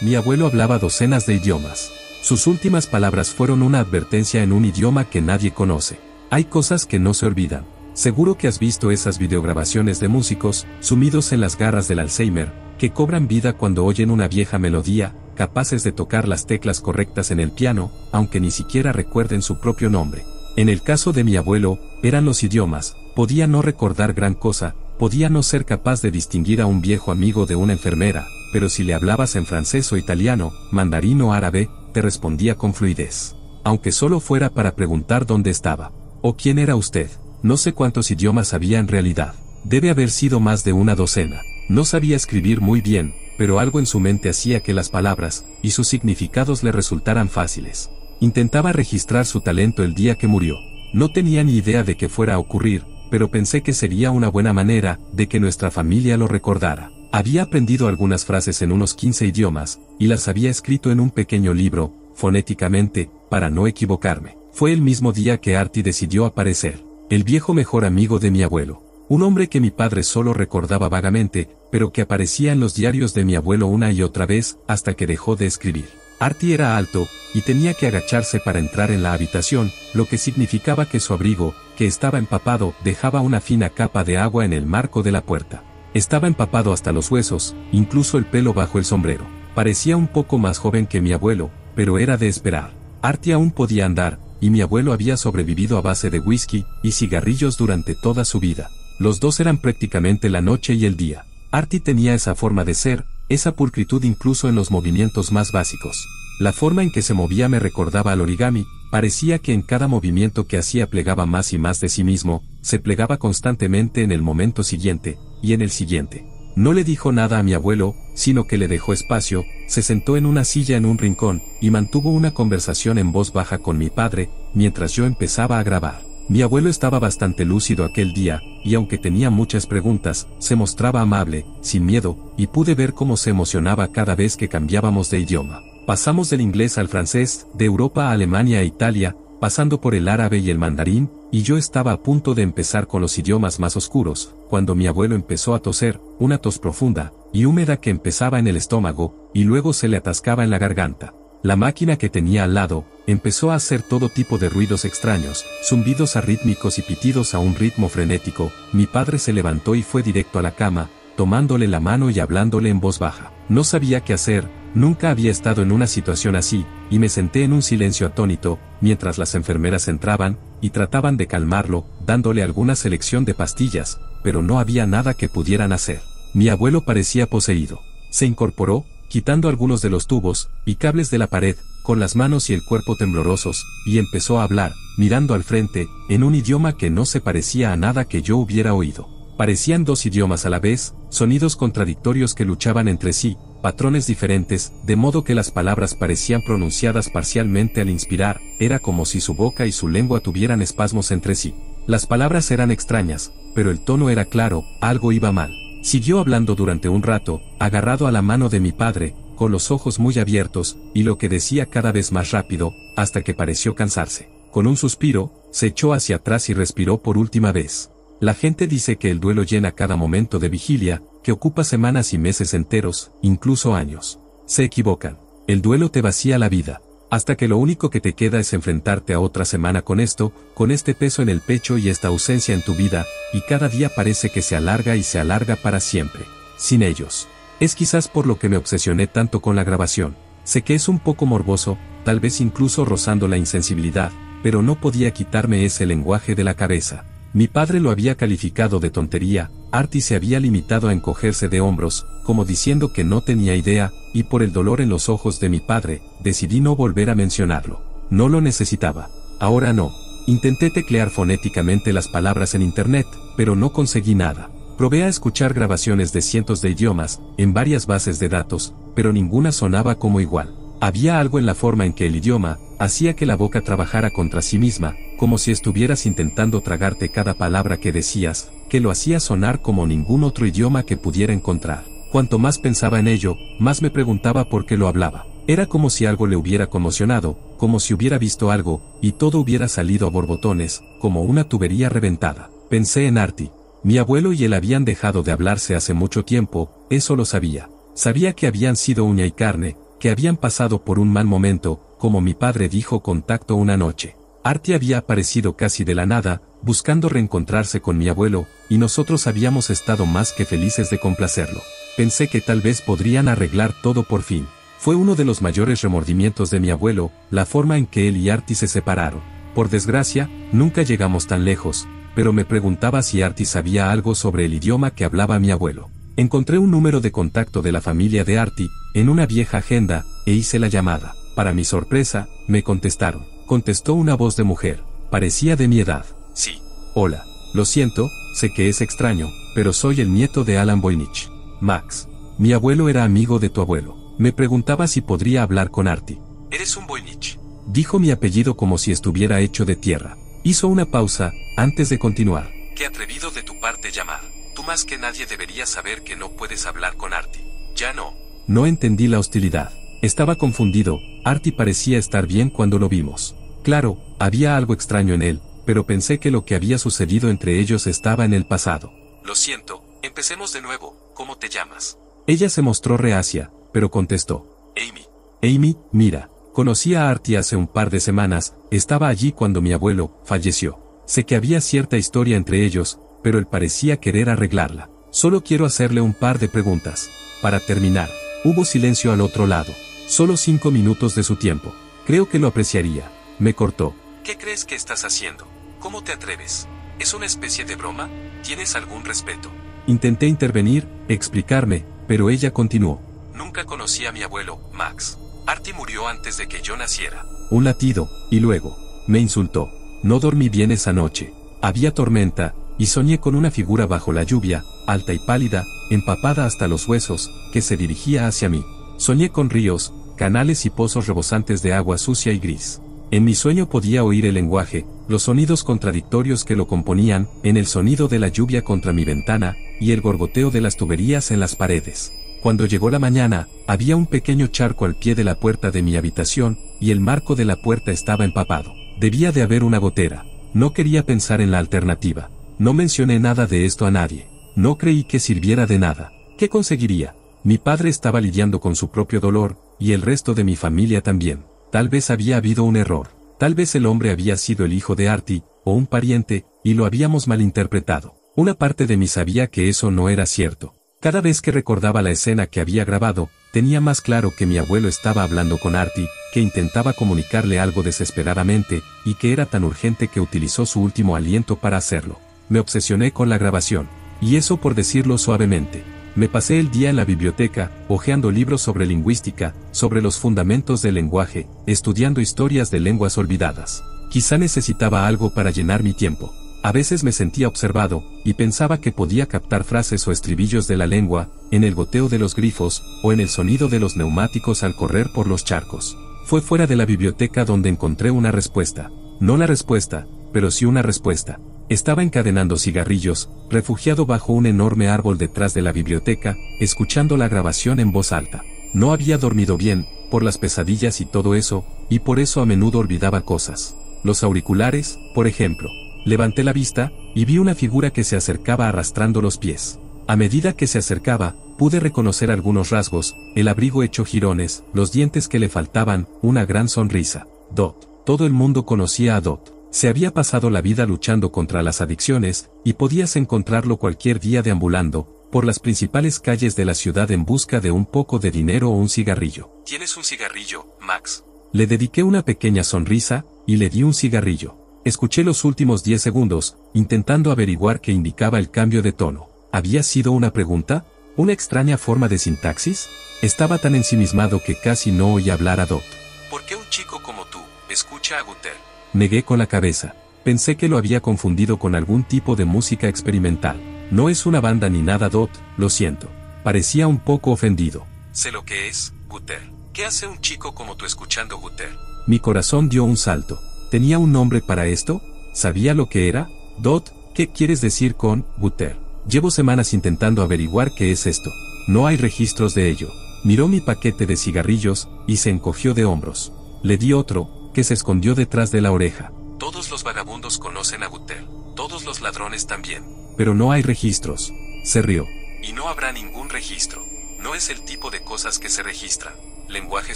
mi abuelo hablaba docenas de idiomas. Sus últimas palabras fueron una advertencia en un idioma que nadie conoce. Hay cosas que no se olvidan. Seguro que has visto esas videograbaciones de músicos, sumidos en las garras del Alzheimer, que cobran vida cuando oyen una vieja melodía, capaces de tocar las teclas correctas en el piano, aunque ni siquiera recuerden su propio nombre. En el caso de mi abuelo, eran los idiomas. Podía no recordar gran cosa, podía no ser capaz de distinguir a un viejo amigo de una enfermera, pero si le hablabas en francés o italiano, mandarín o árabe, te respondía con fluidez. Aunque solo fuera para preguntar dónde estaba. ¿O quién era usted? No sé cuántos idiomas había en realidad. Debe haber sido más de una docena. No sabía escribir muy bien, pero algo en su mente hacía que las palabras y sus significados le resultaran fáciles. Intentaba registrar su talento el día que murió. No tenía ni idea de que fuera a ocurrir, pero pensé que sería una buena manera de que nuestra familia lo recordara. Había aprendido algunas frases en unos 15 idiomas, y las había escrito en un pequeño libro, fonéticamente, para no equivocarme. Fue el mismo día que Artie decidió aparecer. El viejo mejor amigo de mi abuelo. Un hombre que mi padre solo recordaba vagamente, pero que aparecía en los diarios de mi abuelo una y otra vez, hasta que dejó de escribir. Artie era alto, y tenía que agacharse para entrar en la habitación, lo que significaba que su abrigo, que estaba empapado, dejaba una fina capa de agua en el marco de la puerta. Estaba empapado hasta los huesos, incluso el pelo bajo el sombrero. Parecía un poco más joven que mi abuelo, pero era de esperar. Artie aún podía andar, y mi abuelo había sobrevivido a base de whisky y cigarrillos durante toda su vida. Los dos eran prácticamente la noche y el día. Artie tenía esa forma de ser, esa pulcritud incluso en los movimientos más básicos. La forma en que se movía me recordaba al origami, parecía que en cada movimiento que hacía plegaba más y más de sí mismo, se plegaba constantemente en el momento siguiente, y en el siguiente. No le dijo nada a mi abuelo, sino que le dejó espacio, se sentó en una silla en un rincón, y mantuvo una conversación en voz baja con mi padre, mientras yo empezaba a grabar. Mi abuelo estaba bastante lúcido aquel día, y aunque tenía muchas preguntas, se mostraba amable, sin miedo, y pude ver cómo se emocionaba cada vez que cambiábamos de idioma. Pasamos del inglés al francés, de Europa a Alemania e Italia, pasando por el árabe y el mandarín, y yo estaba a punto de empezar con los idiomas más oscuros, cuando mi abuelo empezó a toser, una tos profunda y húmeda que empezaba en el estómago, y luego se le atascaba en la garganta. La máquina que tenía al lado, empezó a hacer todo tipo de ruidos extraños, zumbidos arrítmicos y pitidos a un ritmo frenético. Mi padre se levantó y fue directo a la cama, tomándole la mano y hablándole en voz baja. No sabía qué hacer, nunca había estado en una situación así, y me senté en un silencio atónito, mientras las enfermeras entraban, y trataban de calmarlo, dándole alguna selección de pastillas, pero no había nada que pudieran hacer. Mi abuelo parecía poseído. Se incorporó, quitando algunos de los tubos y cables de la pared, con las manos y el cuerpo temblorosos, y empezó a hablar, mirando al frente, en un idioma que no se parecía a nada que yo hubiera oído. Parecían dos idiomas a la vez, sonidos contradictorios que luchaban entre sí, patrones diferentes, de modo que las palabras parecían pronunciadas parcialmente al inspirar, era como si su boca y su lengua tuvieran espasmos entre sí. Las palabras eran extrañas, pero el tono era claro, algo iba mal. Siguió hablando durante un rato, agarrado a la mano de mi padre, con los ojos muy abiertos, y lo que decía cada vez más rápido, hasta que pareció cansarse. Con un suspiro, se echó hacia atrás y respiró por última vez. La gente dice que el duelo llena cada momento de vigilia, que ocupa semanas y meses enteros, incluso años. Se equivocan. El duelo te vacía la vida, hasta que lo único que te queda es enfrentarte a otra semana con esto, con este peso en el pecho y esta ausencia en tu vida, y cada día parece que se alarga y se alarga para siempre, sin ellos. Es quizás por lo que me obsesioné tanto con la grabación. Sé que es un poco morboso, tal vez incluso rozando la insensibilidad, pero no podía quitarme ese lenguaje de la cabeza. Mi padre lo había calificado de tontería, Artie se había limitado a encogerse de hombros, como diciendo que no tenía idea, y por el dolor en los ojos de mi padre, decidí no volver a mencionarlo. No lo necesitaba. Ahora no. Intenté teclear fonéticamente las palabras en internet, pero no conseguí nada. Probé a escuchar grabaciones de cientos de idiomas, en varias bases de datos, pero ninguna sonaba como igual. Había algo en la forma en que el idioma hacía que la boca trabajara contra sí misma, como si estuvieras intentando tragarte cada palabra que decías, que lo hacía sonar como ningún otro idioma que pudiera encontrar. Cuanto más pensaba en ello, más me preguntaba por qué lo hablaba. Era como si algo le hubiera conmocionado, como si hubiera visto algo, y todo hubiera salido a borbotones, como una tubería reventada. Pensé en Artie. Mi abuelo y él habían dejado de hablarse hace mucho tiempo, eso lo sabía. Sabía que habían sido uña y carne, que habían pasado por un mal momento, como mi padre dijo con tacto una noche. Artie había aparecido casi de la nada, buscando reencontrarse con mi abuelo, y nosotros habíamos estado más que felices de complacerlo. Pensé que tal vez podrían arreglar todo por fin. Fue uno de los mayores remordimientos de mi abuelo, la forma en que él y Artie se separaron. Por desgracia, nunca llegamos tan lejos, pero me preguntaba si Artie sabía algo sobre el idioma que hablaba mi abuelo. Encontré un número de contacto de la familia de Artie en una vieja agenda, e hice la llamada. Para mi sorpresa, me contestaron. Contestó una voz de mujer. Parecía de mi edad. Sí. Hola. Lo siento, sé que es extraño, pero soy el nieto de Alan Voynich. Max. Mi abuelo era amigo de tu abuelo. Me preguntaba si podría hablar con Artie. Eres un Voynich. Dijo mi apellido como si estuviera hecho de tierra. Hizo una pausa, antes de continuar. Qué atrevido de tu parte llamar. Tú más que nadie deberías saber que no puedes hablar con Artie. Ya no. No entendí la hostilidad. Estaba confundido. Artie parecía estar bien cuando lo vimos. Claro, había algo extraño en él, pero pensé que lo que había sucedido entre ellos estaba en el pasado. Lo siento, empecemos de nuevo. ¿Cómo te llamas? Ella se mostró reacia, pero contestó. Amy. Amy, mira, conocí a Artie hace un par de semanas, estaba allí cuando mi abuelo falleció. Sé que había cierta historia entre ellos, pero él parecía querer arreglarla. Solo quiero hacerle un par de preguntas. Para terminar, hubo silencio al otro lado. Solo 5 minutos de su tiempo. Creo que lo apreciaría. Me cortó. ¿Qué crees que estás haciendo? ¿Cómo te atreves? ¿Es una especie de broma? ¿Tienes algún respeto? Intenté intervenir, explicarme, pero ella continuó. Nunca conocí a mi abuelo, Max. Artie murió antes de que yo naciera. Un latido, y luego, me insultó. No dormí bien esa noche. Había tormenta, y soñé con una figura bajo la lluvia, alta y pálida, empapada hasta los huesos, que se dirigía hacia mí. Soñé con ríos, canales y pozos rebosantes de agua sucia y gris. En mi sueño podía oír el lenguaje, los sonidos contradictorios que lo componían, en el sonido de la lluvia contra mi ventana, y el gorgoteo de las tuberías en las paredes. Cuando llegó la mañana, había un pequeño charco al pie de la puerta de mi habitación, y el marco de la puerta estaba empapado. Debía de haber una gotera. No quería pensar en la alternativa. No mencioné nada de esto a nadie. No creí que sirviera de nada. ¿Qué conseguiría? Mi padre estaba lidiando con su propio dolor, y el resto de mi familia también. Tal vez había habido un error. Tal vez el hombre había sido el hijo de Artie, o un pariente, y lo habíamos malinterpretado. Una parte de mí sabía que eso no era cierto. Cada vez que recordaba la escena que había grabado, tenía más claro que mi abuelo estaba hablando con Artie, que intentaba comunicarle algo desesperadamente, y que era tan urgente que utilizó su último aliento para hacerlo. Me obsesioné con la grabación. Y eso por decirlo suavemente. Me pasé el día en la biblioteca, hojeando libros sobre lingüística, sobre los fundamentos del lenguaje, estudiando historias de lenguas olvidadas. Quizá necesitaba algo para llenar mi tiempo. A veces me sentía observado, y pensaba que podía captar frases o estribillos de la lengua, en el goteo de los grifos, o en el sonido de los neumáticos al correr por los charcos. Fue fuera de la biblioteca donde encontré una respuesta. No la respuesta, pero sí una respuesta. Estaba encadenando cigarrillos, refugiado bajo un enorme árbol detrás de la biblioteca, escuchando la grabación en voz alta. No había dormido bien, por las pesadillas y todo eso, y por eso a menudo olvidaba cosas. Los auriculares, por ejemplo. Levanté la vista, y vi una figura que se acercaba arrastrando los pies. A medida que se acercaba, pude reconocer algunos rasgos, el abrigo hecho jirones, los dientes que le faltaban, una gran sonrisa. Dot. Todo el mundo conocía a Dot. Se había pasado la vida luchando contra las adicciones, y podías encontrarlo cualquier día deambulando por las principales calles de la ciudad en busca de un poco de dinero o un cigarrillo. ¿Tienes un cigarrillo, Max? Le dediqué una pequeña sonrisa, y le di un cigarrillo. Escuché los últimos 10 segundos, intentando averiguar qué indicaba el cambio de tono. ¿Había sido una pregunta? ¿Una extraña forma de sintaxis? Estaba tan ensimismado que casi no oí hablar a Dot. ¿Por qué un chico como tú escucha a Gutter? Negué con la cabeza. Pensé que lo había confundido con algún tipo de música experimental. No es una banda ni nada, Dot, lo siento. Parecía un poco ofendido. Sé lo que es, Gutter. ¿Qué hace un chico como tú escuchando Gutter? Mi corazón dio un salto. ¿Tenía un nombre para esto? ¿Sabía lo que era? Dot, ¿qué quieres decir con Gutter? Llevo semanas intentando averiguar qué es esto. No hay registros de ello. Miró mi paquete de cigarrillos, y se encogió de hombros. Le di otro, que se escondió detrás de la oreja. Todos los vagabundos conocen a Gutter. Todos los ladrones también. Pero no hay registros. Se rió. Y no habrá ningún registro. No es el tipo de cosas que se registran. lenguaje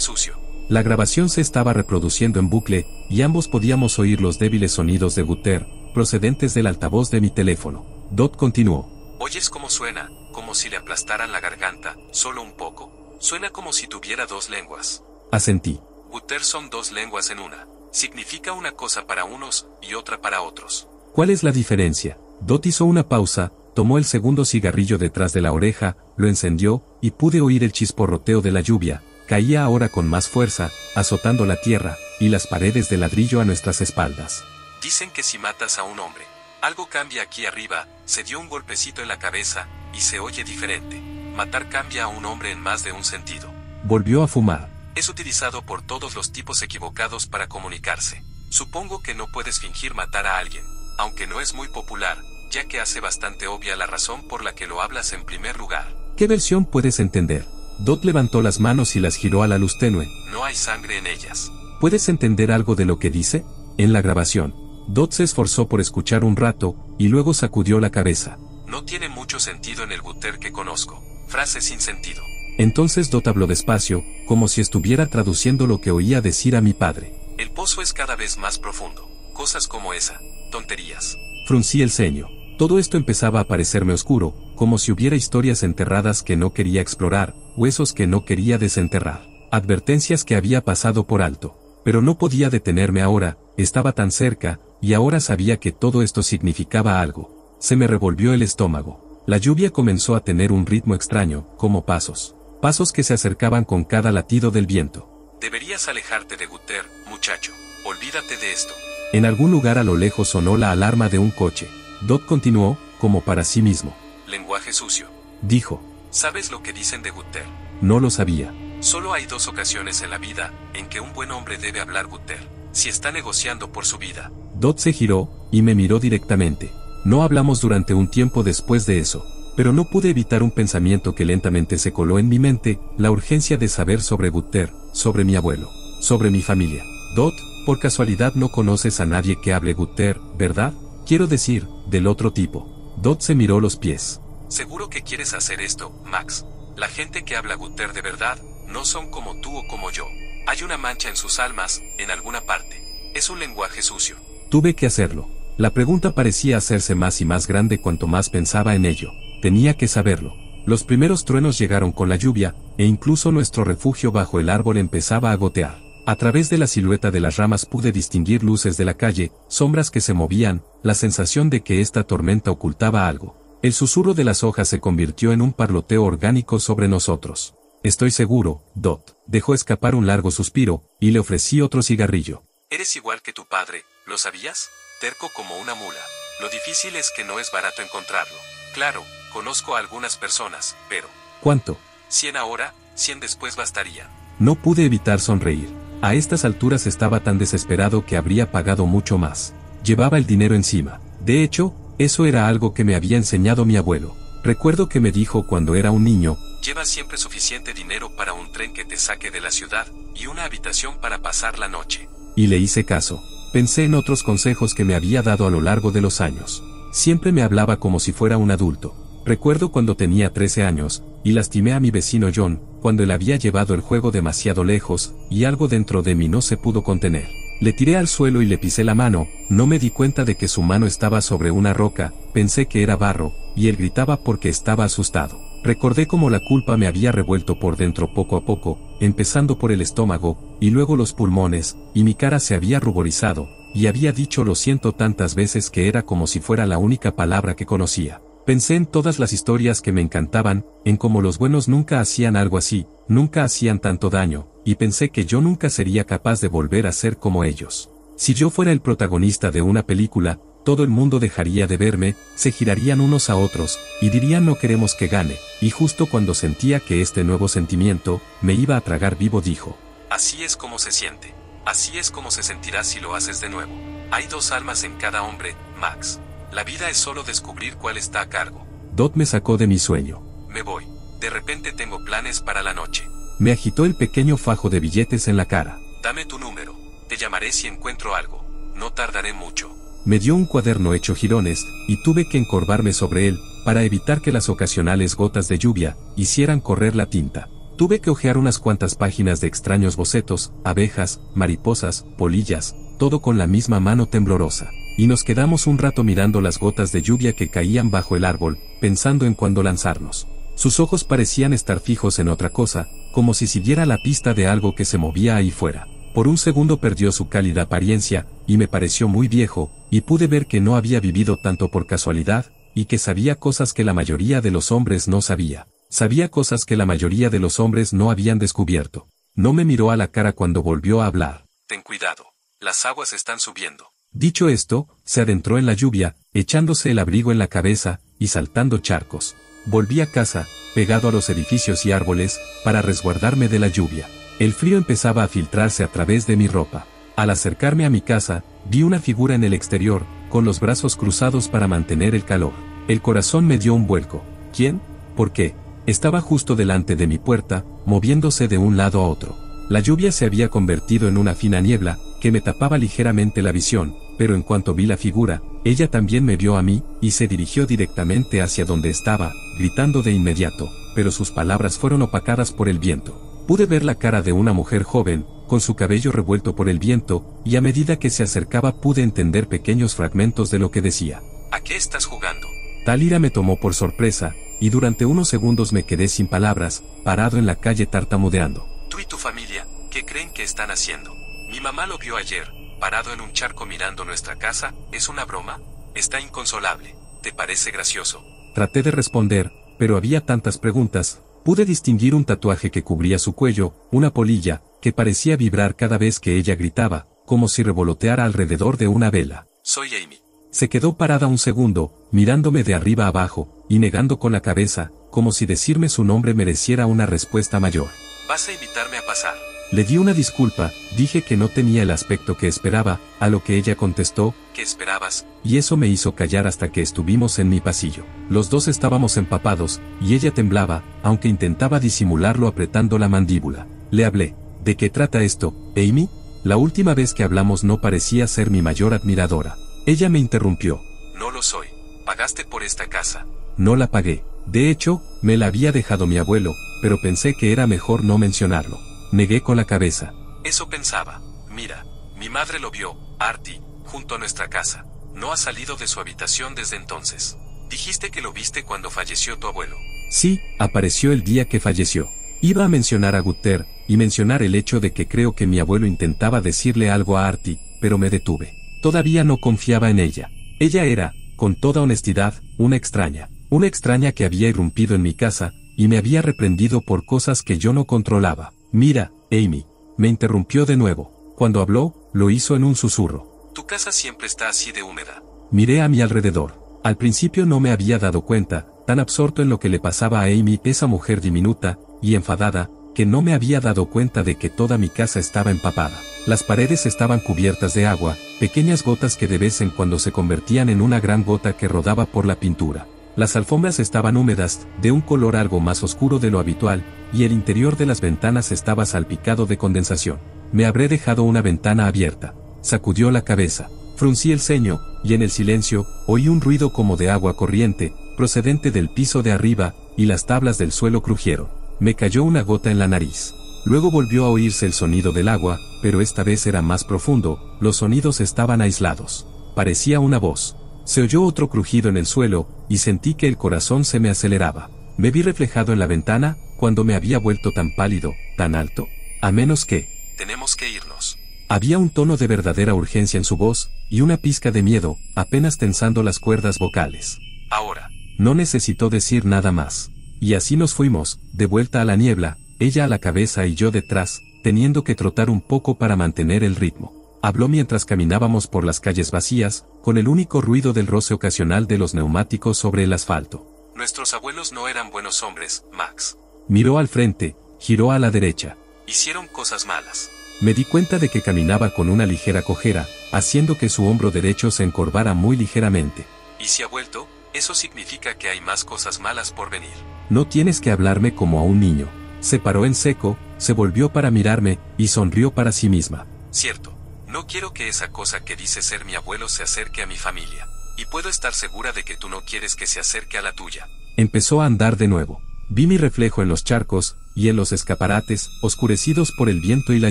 sucio. La grabación se estaba reproduciendo en bucle, y ambos podíamos oír los débiles sonidos de Gutter, procedentes del altavoz de mi teléfono. Dot continuó. ¿Oyes cómo suena? Como si le aplastaran la garganta, solo un poco. Suena como si tuviera dos lenguas. Asentí. Gutter son dos lenguas en una. Significa una cosa para unos, y otra para otros. ¿Cuál es la diferencia? Dot hizo una pausa, tomó el segundo cigarrillo detrás de la oreja, lo encendió, y pude oír el chisporroteo de la lluvia. Caía ahora con más fuerza, azotando la tierra, y las paredes de ladrillo a nuestras espaldas. Dicen que si matas a un hombre, algo cambia aquí arriba. Se dio un golpecito en la cabeza, y se oye diferente. Matar cambia a un hombre en más de un sentido. Volvió a fumar. Es utilizado por todos los tipos equivocados para comunicarse. Supongo que no puedes fingir matar a alguien, aunque no es muy popular, ya que hace bastante obvia la razón por la que lo hablas en primer lugar. ¿Qué versión puedes entender? Dot levantó las manos y las giró a la luz tenue. No hay sangre en ellas. ¿Puedes entender algo de lo que dice? En la grabación, Dot se esforzó por escuchar un rato, y luego sacudió la cabeza. No tiene mucho sentido en el Gutter que conozco. Frase sin sentido. Entonces Dot habló despacio, como si estuviera traduciendo lo que oía decir a mi padre. El pozo es cada vez más profundo. Cosas como esa. Tonterías. Fruncí el ceño. Todo esto empezaba a parecerme oscuro, como si hubiera historias enterradas que no quería explorar, huesos que no quería desenterrar, advertencias que había pasado por alto. Pero no podía detenerme ahora, estaba tan cerca, y ahora sabía que todo esto significaba algo. Se me revolvió el estómago. La lluvia comenzó a tener un ritmo extraño, como pasos. Pasos que se acercaban con cada latido del viento. Deberías alejarte de Gutter, muchacho. Olvídate de esto. En algún lugar a lo lejos sonó la alarma de un coche. Dot continuó, como para sí mismo. Lenguaje sucio. Dijo. ¿Sabes lo que dicen de Gutter? No lo sabía. Solo hay dos ocasiones en la vida en que un buen hombre debe hablar Gutter. Si está negociando por su vida. Dot se giró, y me miró directamente. No hablamos durante un tiempo después de eso. Pero no pude evitar un pensamiento que lentamente se coló en mi mente, la urgencia de saber sobre Gutter, sobre mi abuelo, sobre mi familia. Dot, por casualidad no conoces a nadie que hable Gutter, ¿verdad? Quiero decir, del otro tipo. Dot se miró los pies. Seguro que quieres hacer esto, Max. La gente que habla Gutter de verdad, no son como tú o como yo. Hay una mancha en sus almas, en alguna parte. Es un lenguaje sucio. Tuve que hacerlo. La pregunta parecía hacerse más y más grande cuanto más pensaba en ello. Tenía que saberlo. Los primeros truenos llegaron con la lluvia, e incluso nuestro refugio bajo el árbol empezaba a gotear. A través de la silueta de las ramas pude distinguir luces de la calle, sombras que se movían, la sensación de que esta tormenta ocultaba algo. El susurro de las hojas se convirtió en un parloteo orgánico sobre nosotros. Estoy seguro, Dot. Dejó escapar un largo suspiro, y le ofrecí otro cigarrillo. Eres igual que tu padre, ¿lo sabías? Terco como una mula. Lo difícil es que no es barato encontrarlo. Claro, conozco a algunas personas, pero... ¿Cuánto? 100 ahora, 100 después bastaría. No pude evitar sonreír. A estas alturas estaba tan desesperado que habría pagado mucho más. Llevaba el dinero encima. De hecho, eso era algo que me había enseñado mi abuelo. Recuerdo que me dijo cuando era un niño, lleva siempre suficiente dinero para un tren que te saque de la ciudad, y una habitación para pasar la noche. Y le hice caso. Pensé en otros consejos que me había dado a lo largo de los años. Siempre me hablaba como si fuera un adulto. Recuerdo cuando tenía 13 años, y lastimé a mi vecino John, cuando él había llevado el juego demasiado lejos, y algo dentro de mí no se pudo contener. Le tiré al suelo y le pisé la mano, no me di cuenta de que su mano estaba sobre una roca, pensé que era barro, y él gritaba porque estaba asustado. Recordé cómo la culpa me había revuelto por dentro poco a poco, empezando por el estómago, y luego los pulmones, y mi cara se había ruborizado, y había dicho lo siento tantas veces que era como si fuera la única palabra que conocía. Pensé en todas las historias que me encantaban, en cómo los buenos nunca hacían algo así, nunca hacían tanto daño, y pensé que yo nunca sería capaz de volver a ser como ellos. Si yo fuera el protagonista de una película, todo el mundo dejaría de verme, se girarían unos a otros, y dirían no queremos que gane, y justo cuando sentía que este nuevo sentimiento, me iba a tragar vivo dijo. Así es como se siente. Así es como se sentirá si lo haces de nuevo. Hay dos almas en cada hombre, Max. La vida es solo descubrir cuál está a cargo. Dot me sacó de mi sueño. Me voy. De repente tengo planes para la noche. Me agitó el pequeño fajo de billetes en la cara. Dame tu número. Te llamaré si encuentro algo. No tardaré mucho. Me dio un cuaderno hecho jirones, y tuve que encorvarme sobre él, para evitar que las ocasionales gotas de lluvia hicieran correr la tinta. Tuve que hojear unas cuantas páginas de extraños bocetos, abejas, mariposas, polillas, todo con la misma mano temblorosa. Y nos quedamos un rato mirando las gotas de lluvia que caían bajo el árbol, pensando en cuándo lanzarnos. Sus ojos parecían estar fijos en otra cosa, como si siguiera la pista de algo que se movía ahí fuera. Por un segundo perdió su cálida apariencia, y me pareció muy viejo, y pude ver que no había vivido tanto por casualidad, y que sabía cosas que la mayoría de los hombres no sabía. Sabía cosas que la mayoría de los hombres no habían descubierto. No me miró a la cara cuando volvió a hablar. Ten cuidado, las aguas están subiendo. Dicho esto, se adentró en la lluvia, echándose el abrigo en la cabeza, y saltando charcos. Volví a casa, pegado a los edificios y árboles, para resguardarme de la lluvia. El frío empezaba a filtrarse a través de mi ropa. Al acercarme a mi casa, vi una figura en el exterior, con los brazos cruzados para mantener el calor. El corazón me dio un vuelco. ¿Quién? ¿Por qué? Estaba justo delante de mi puerta, moviéndose de un lado a otro. La lluvia se había convertido en una fina niebla, que me tapaba ligeramente la visión, pero en cuanto vi la figura, ella también me vio a mí, y se dirigió directamente hacia donde estaba, gritando de inmediato, pero sus palabras fueron opacadas por el viento. Pude ver la cara de una mujer joven, con su cabello revuelto por el viento, y a medida que se acercaba pude entender pequeños fragmentos de lo que decía. ¿A qué estás jugando? Tal ira me tomó por sorpresa, y durante unos segundos me quedé sin palabras, parado en la calle tartamudeando. ¿Tú y tu familia, qué creen que están haciendo? Mi mamá lo vio ayer, parado en un charco mirando nuestra casa. ¿Es una broma? Está inconsolable. ¿Te parece gracioso? Traté de responder, pero había tantas preguntas. Pude distinguir un tatuaje que cubría su cuello, una polilla, que parecía vibrar cada vez que ella gritaba, como si revoloteara alrededor de una vela. Soy Amy. Se quedó parada un segundo, mirándome de arriba abajo, y negando con la cabeza, como si decirme su nombre mereciera una respuesta mayor. ¿Vas a invitarme a pasar? Le di una disculpa, dije que no tenía el aspecto que esperaba, a lo que ella contestó, ¿qué esperabas? Y eso me hizo callar hasta que estuvimos en mi pasillo. Los dos estábamos empapados, y ella temblaba, aunque intentaba disimularlo apretando la mandíbula. Le hablé. ¿De qué trata esto, Amy? La última vez que hablamos no parecía ser mi mayor admiradora. Ella me interrumpió. No lo soy. ¿Pagaste por esta casa? No la pagué. De hecho, me la había dejado mi abuelo, pero pensé que era mejor no mencionarlo. Negué con la cabeza. Eso pensaba. Mira, mi madre lo vio, Artie, junto a nuestra casa. No ha salido de su habitación desde entonces. Dijiste que lo viste cuando falleció tu abuelo. Sí, apareció el día que falleció. Iba a mencionar a Gunther, y mencionar el hecho de que creo que mi abuelo intentaba decirle algo a Artie, pero me detuve. Todavía no confiaba en ella. Ella era, con toda honestidad, una extraña que había irrumpido en mi casa, y me había reprendido por cosas que yo no controlaba. Mira, Amy, me interrumpió de nuevo. Cuando habló, lo hizo en un susurro. Tu casa siempre está así de húmeda. Miré a mi alrededor. Al principio no me había dado cuenta, tan absorto en lo que le pasaba a Amy, esa mujer diminuta y enfadada, que no me había dado cuenta de que toda mi casa estaba empapada. Las paredes estaban cubiertas de agua, pequeñas gotas que de vez en cuando se convertían en una gran gota que rodaba por la pintura. Las alfombras estaban húmedas, de un color algo más oscuro de lo habitual, y el interior de las ventanas estaba salpicado de condensación. Me habré dejado una ventana abierta. Sacudió la cabeza. Fruncí el ceño, y en el silencio, oí un ruido como de agua corriente, procedente del piso de arriba, y las tablas del suelo crujieron. Me cayó una gota en la nariz. Luego volvió a oírse el sonido del agua, pero esta vez era más profundo, los sonidos estaban aislados. Parecía una voz. Se oyó otro crujido en el suelo, y sentí que el corazón se me aceleraba. Me vi reflejado en la ventana, cuando me había vuelto tan pálido, tan alto. A menos que... Tenemos que irnos. Había un tono de verdadera urgencia en su voz, y una pizca de miedo, apenas tensando las cuerdas vocales. Ahora. No necesitó decir nada más. Y así nos fuimos, de vuelta a la niebla, ella a la cabeza y yo detrás, teniendo que trotar un poco para mantener el ritmo. Habló mientras caminábamos por las calles vacías, con el único ruido del roce ocasional de los neumáticos sobre el asfalto. Nuestros abuelos no eran buenos hombres, Max. Miró al frente, giró a la derecha. Hicieron cosas malas. Me di cuenta de que caminaba con una ligera cojera, haciendo que su hombro derecho se encorvara muy ligeramente. ¿Y si ha vuelto? Eso significa que hay más cosas malas por venir. No tienes que hablarme como a un niño. Se paró en seco, se volvió para mirarme, y sonrió para sí misma. Cierto. No quiero que esa cosa que dice ser mi abuelo se acerque a mi familia. Y puedo estar segura de que tú no quieres que se acerque a la tuya. Empezó a andar de nuevo. Vi mi reflejo en los charcos, y en los escaparates, oscurecidos por el viento y la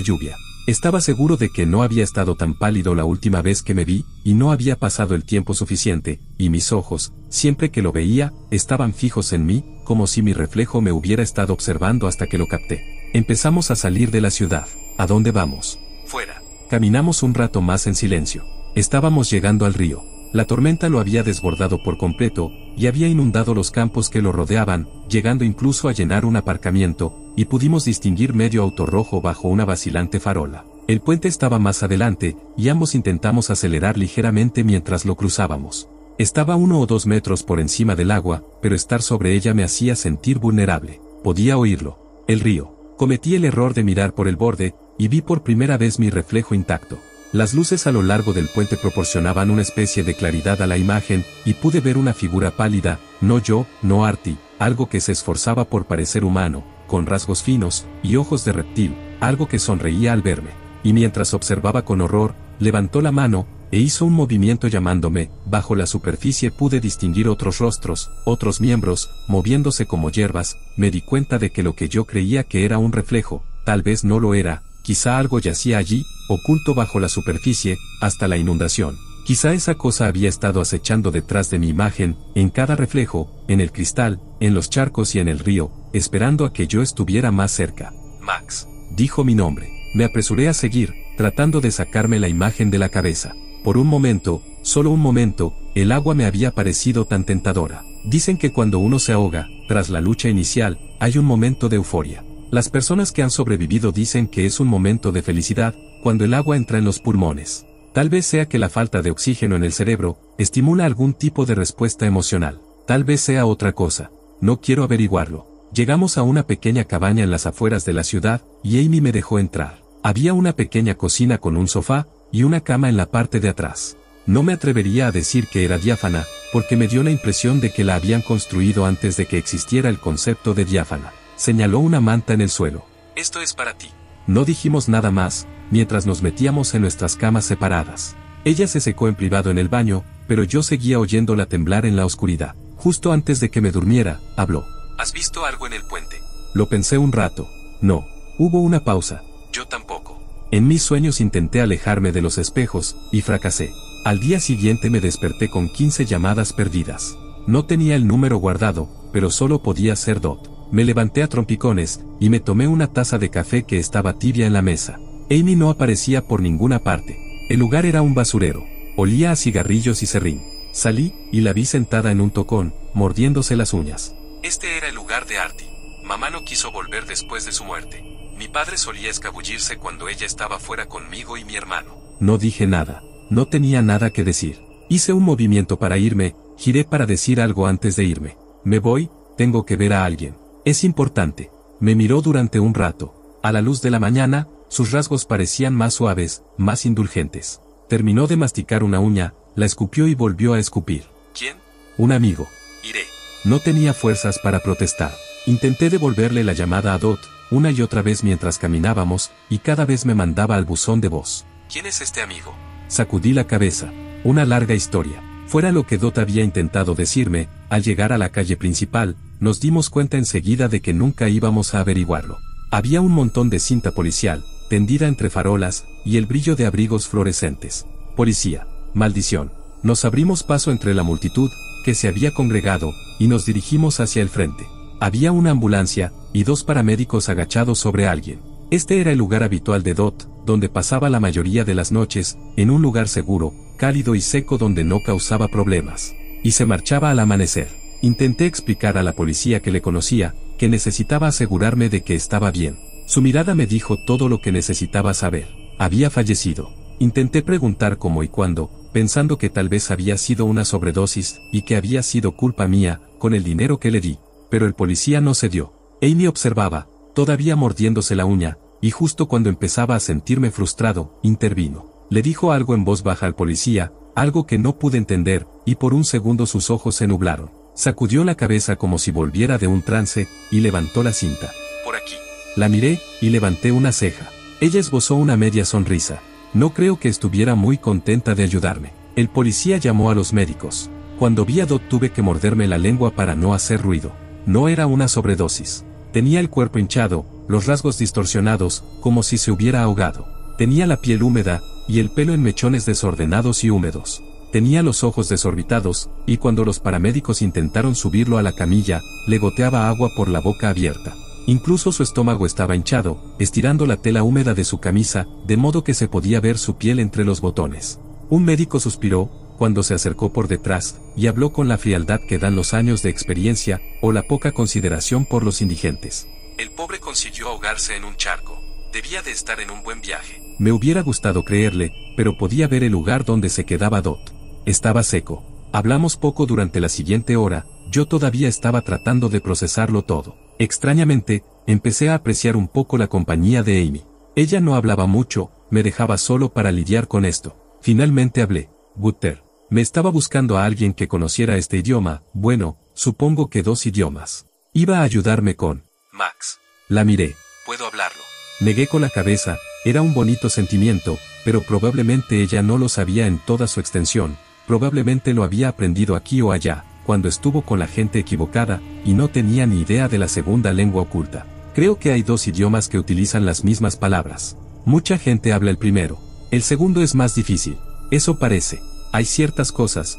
lluvia. Estaba seguro de que no había estado tan pálido la última vez que me vi, y no había pasado el tiempo suficiente, y mis ojos, siempre que lo veía, estaban fijos en mí, como si mi reflejo me hubiera estado observando hasta que lo capté. Empezamos a salir de la ciudad. ¿A dónde vamos? Fuera. Caminamos un rato más en silencio. Estábamos llegando al río. La tormenta lo había desbordado por completo, y había inundado los campos que lo rodeaban, llegando incluso a llenar un aparcamiento, y pudimos distinguir medio auto rojo bajo una vacilante farola. El puente estaba más adelante, y ambos intentamos acelerar ligeramente mientras lo cruzábamos. Estaba 1 o 2 metros por encima del agua, pero estar sobre ella me hacía sentir vulnerable. Podía oírlo. El río. Cometí el error de mirar por el borde, y vi por primera vez mi reflejo intacto. Las luces a lo largo del puente proporcionaban una especie de claridad a la imagen, y pude ver una figura pálida, no yo, no Artie, algo que se esforzaba por parecer humano, con rasgos finos, y ojos de reptil, algo que sonreía al verme. Y mientras observaba con horror, levantó la mano, e hizo un movimiento llamándome. Bajo la superficie pude distinguir otros rostros, otros miembros, moviéndose como hierbas. Me di cuenta de que lo que yo creía que era un reflejo, tal vez no lo era, quizá algo yacía allí, oculto bajo la superficie, hasta la inundación. Quizá esa cosa había estado acechando detrás de mi imagen, en cada reflejo, en el cristal, en los charcos y en el río, esperando a que yo estuviera más cerca. Max. Dijo mi nombre. Me apresuré a seguir, tratando de sacarme la imagen de la cabeza. Por un momento, solo un momento, el agua me había parecido tan tentadora. Dicen que cuando uno se ahoga, tras la lucha inicial, hay un momento de euforia. Las personas que han sobrevivido dicen que es un momento de felicidad, cuando el agua entra en los pulmones. Tal vez sea que la falta de oxígeno en el cerebro, estimula algún tipo de respuesta emocional. Tal vez sea otra cosa. No quiero averiguarlo. Llegamos a una pequeña cabaña en las afueras de la ciudad, y Amy me dejó entrar. Había una pequeña cocina con un sofá, y una cama en la parte de atrás. No me atrevería a decir que era diáfana, porque me dio la impresión de que la habían construido antes de que existiera el concepto de diáfana. Señaló una manta en el suelo. Esto es para ti. No dijimos nada más, mientras nos metíamos en nuestras camas separadas. Ella se secó en privado en el baño, pero yo seguía oyéndola temblar en la oscuridad. Justo antes de que me durmiera, habló. ¿Has visto algo en el puente? Lo pensé un rato. No. Hubo una pausa. Yo tampoco. En mis sueños intenté alejarme de los espejos, y fracasé. Al día siguiente me desperté con 15 llamadas perdidas. No tenía el número guardado, pero solo podía ser Dot. Me levanté a trompicones, y me tomé una taza de café que estaba tibia en la mesa. Amy no aparecía por ninguna parte. El lugar era un basurero. Olía a cigarrillos y serrín. Salí, y la vi sentada en un tocón, mordiéndose las uñas. Este era el lugar de Artie. Mamá no quiso volver después de su muerte. Mi padre solía escabullirse cuando ella estaba fuera conmigo y mi hermano. No dije nada. No tenía nada que decir. Hice un movimiento para irme, giré para decir algo antes de irme. Me voy, tengo que ver a alguien. Es importante. Me miró durante un rato. A la luz de la mañana, sus rasgos parecían más suaves, más indulgentes. Terminó de masticar una uña, la escupió y volvió a escupir. ¿Quién? Un amigo. Iré. No tenía fuerzas para protestar. Intenté devolverle la llamada a Dot, una y otra vez mientras caminábamos, y cada vez me mandaba al buzón de voz. ¿Quién es este amigo? Sacudí la cabeza. Una larga historia. Fuera lo que Dot había intentado decirme, al llegar a la calle principal, nos dimos cuenta enseguida de que nunca íbamos a averiguarlo. Había un montón de cinta policial, tendida entre farolas, y el brillo de abrigos fluorescentes. Policía. Maldición. Nos abrimos paso entre la multitud, que se había congregado, y nos dirigimos hacia el frente. Había una ambulancia, y 2 paramédicos agachados sobre alguien. Este era el lugar habitual de Dot, donde pasaba la mayoría de las noches, en un lugar seguro, cálido y seco donde no causaba problemas. Y se marchaba al amanecer. Intenté explicar a la policía que le conocía, que necesitaba asegurarme de que estaba bien. Su mirada me dijo todo lo que necesitaba saber. Había fallecido. Intenté preguntar cómo y cuándo, pensando que tal vez había sido una sobredosis, y que había sido culpa mía, con el dinero que le di. Pero el policía no cedió. Amy observaba, todavía mordiéndose la uña, y justo cuando empezaba a sentirme frustrado, intervino. Le dijo algo en voz baja al policía, algo que no pude entender, y por un segundo sus ojos se nublaron. Sacudió la cabeza como si volviera de un trance, y levantó la cinta. Por aquí. La miré, y levanté una ceja. Ella esbozó una media sonrisa. No creo que estuviera muy contenta de ayudarme. El policía llamó a los médicos. Cuando vi a Dot tuve que morderme la lengua para no hacer ruido. No era una sobredosis. Tenía el cuerpo hinchado, los rasgos distorsionados, como si se hubiera ahogado. Tenía la piel húmeda, y el pelo en mechones desordenados y húmedos. Tenía los ojos desorbitados, y cuando los paramédicos intentaron subirlo a la camilla, le goteaba agua por la boca abierta. Incluso su estómago estaba hinchado, estirando la tela húmeda de su camisa, de modo que se podía ver su piel entre los botones. Un médico suspiró, cuando se acercó por detrás, y habló con la frialdad que dan los años de experiencia, o la poca consideración por los indigentes. El pobre consiguió ahogarse en un charco. Debía de estar en un buen viaje. Me hubiera gustado creerle, pero podía ver el lugar donde se quedaba Dot. Estaba seco. Hablamos poco durante la siguiente hora, yo todavía estaba tratando de procesarlo todo. Extrañamente, empecé a apreciar un poco la compañía de Amy. Ella no hablaba mucho, me dejaba solo para lidiar con esto. Finalmente hablé. Gutter. Me estaba buscando a alguien que conociera este idioma, bueno, supongo que 2 idiomas. Iba a ayudarme con Max. La miré. ¿Puedo hablarlo? Negué con la cabeza, era un bonito sentimiento, pero probablemente ella no lo sabía en toda su extensión, probablemente lo había aprendido aquí o allá, cuando estuvo con la gente equivocada, y no tenía ni idea de la segunda lengua oculta. Creo que hay 2 idiomas que utilizan las mismas palabras. Mucha gente habla el primero. El segundo es más difícil. Eso parece. Hay ciertas cosas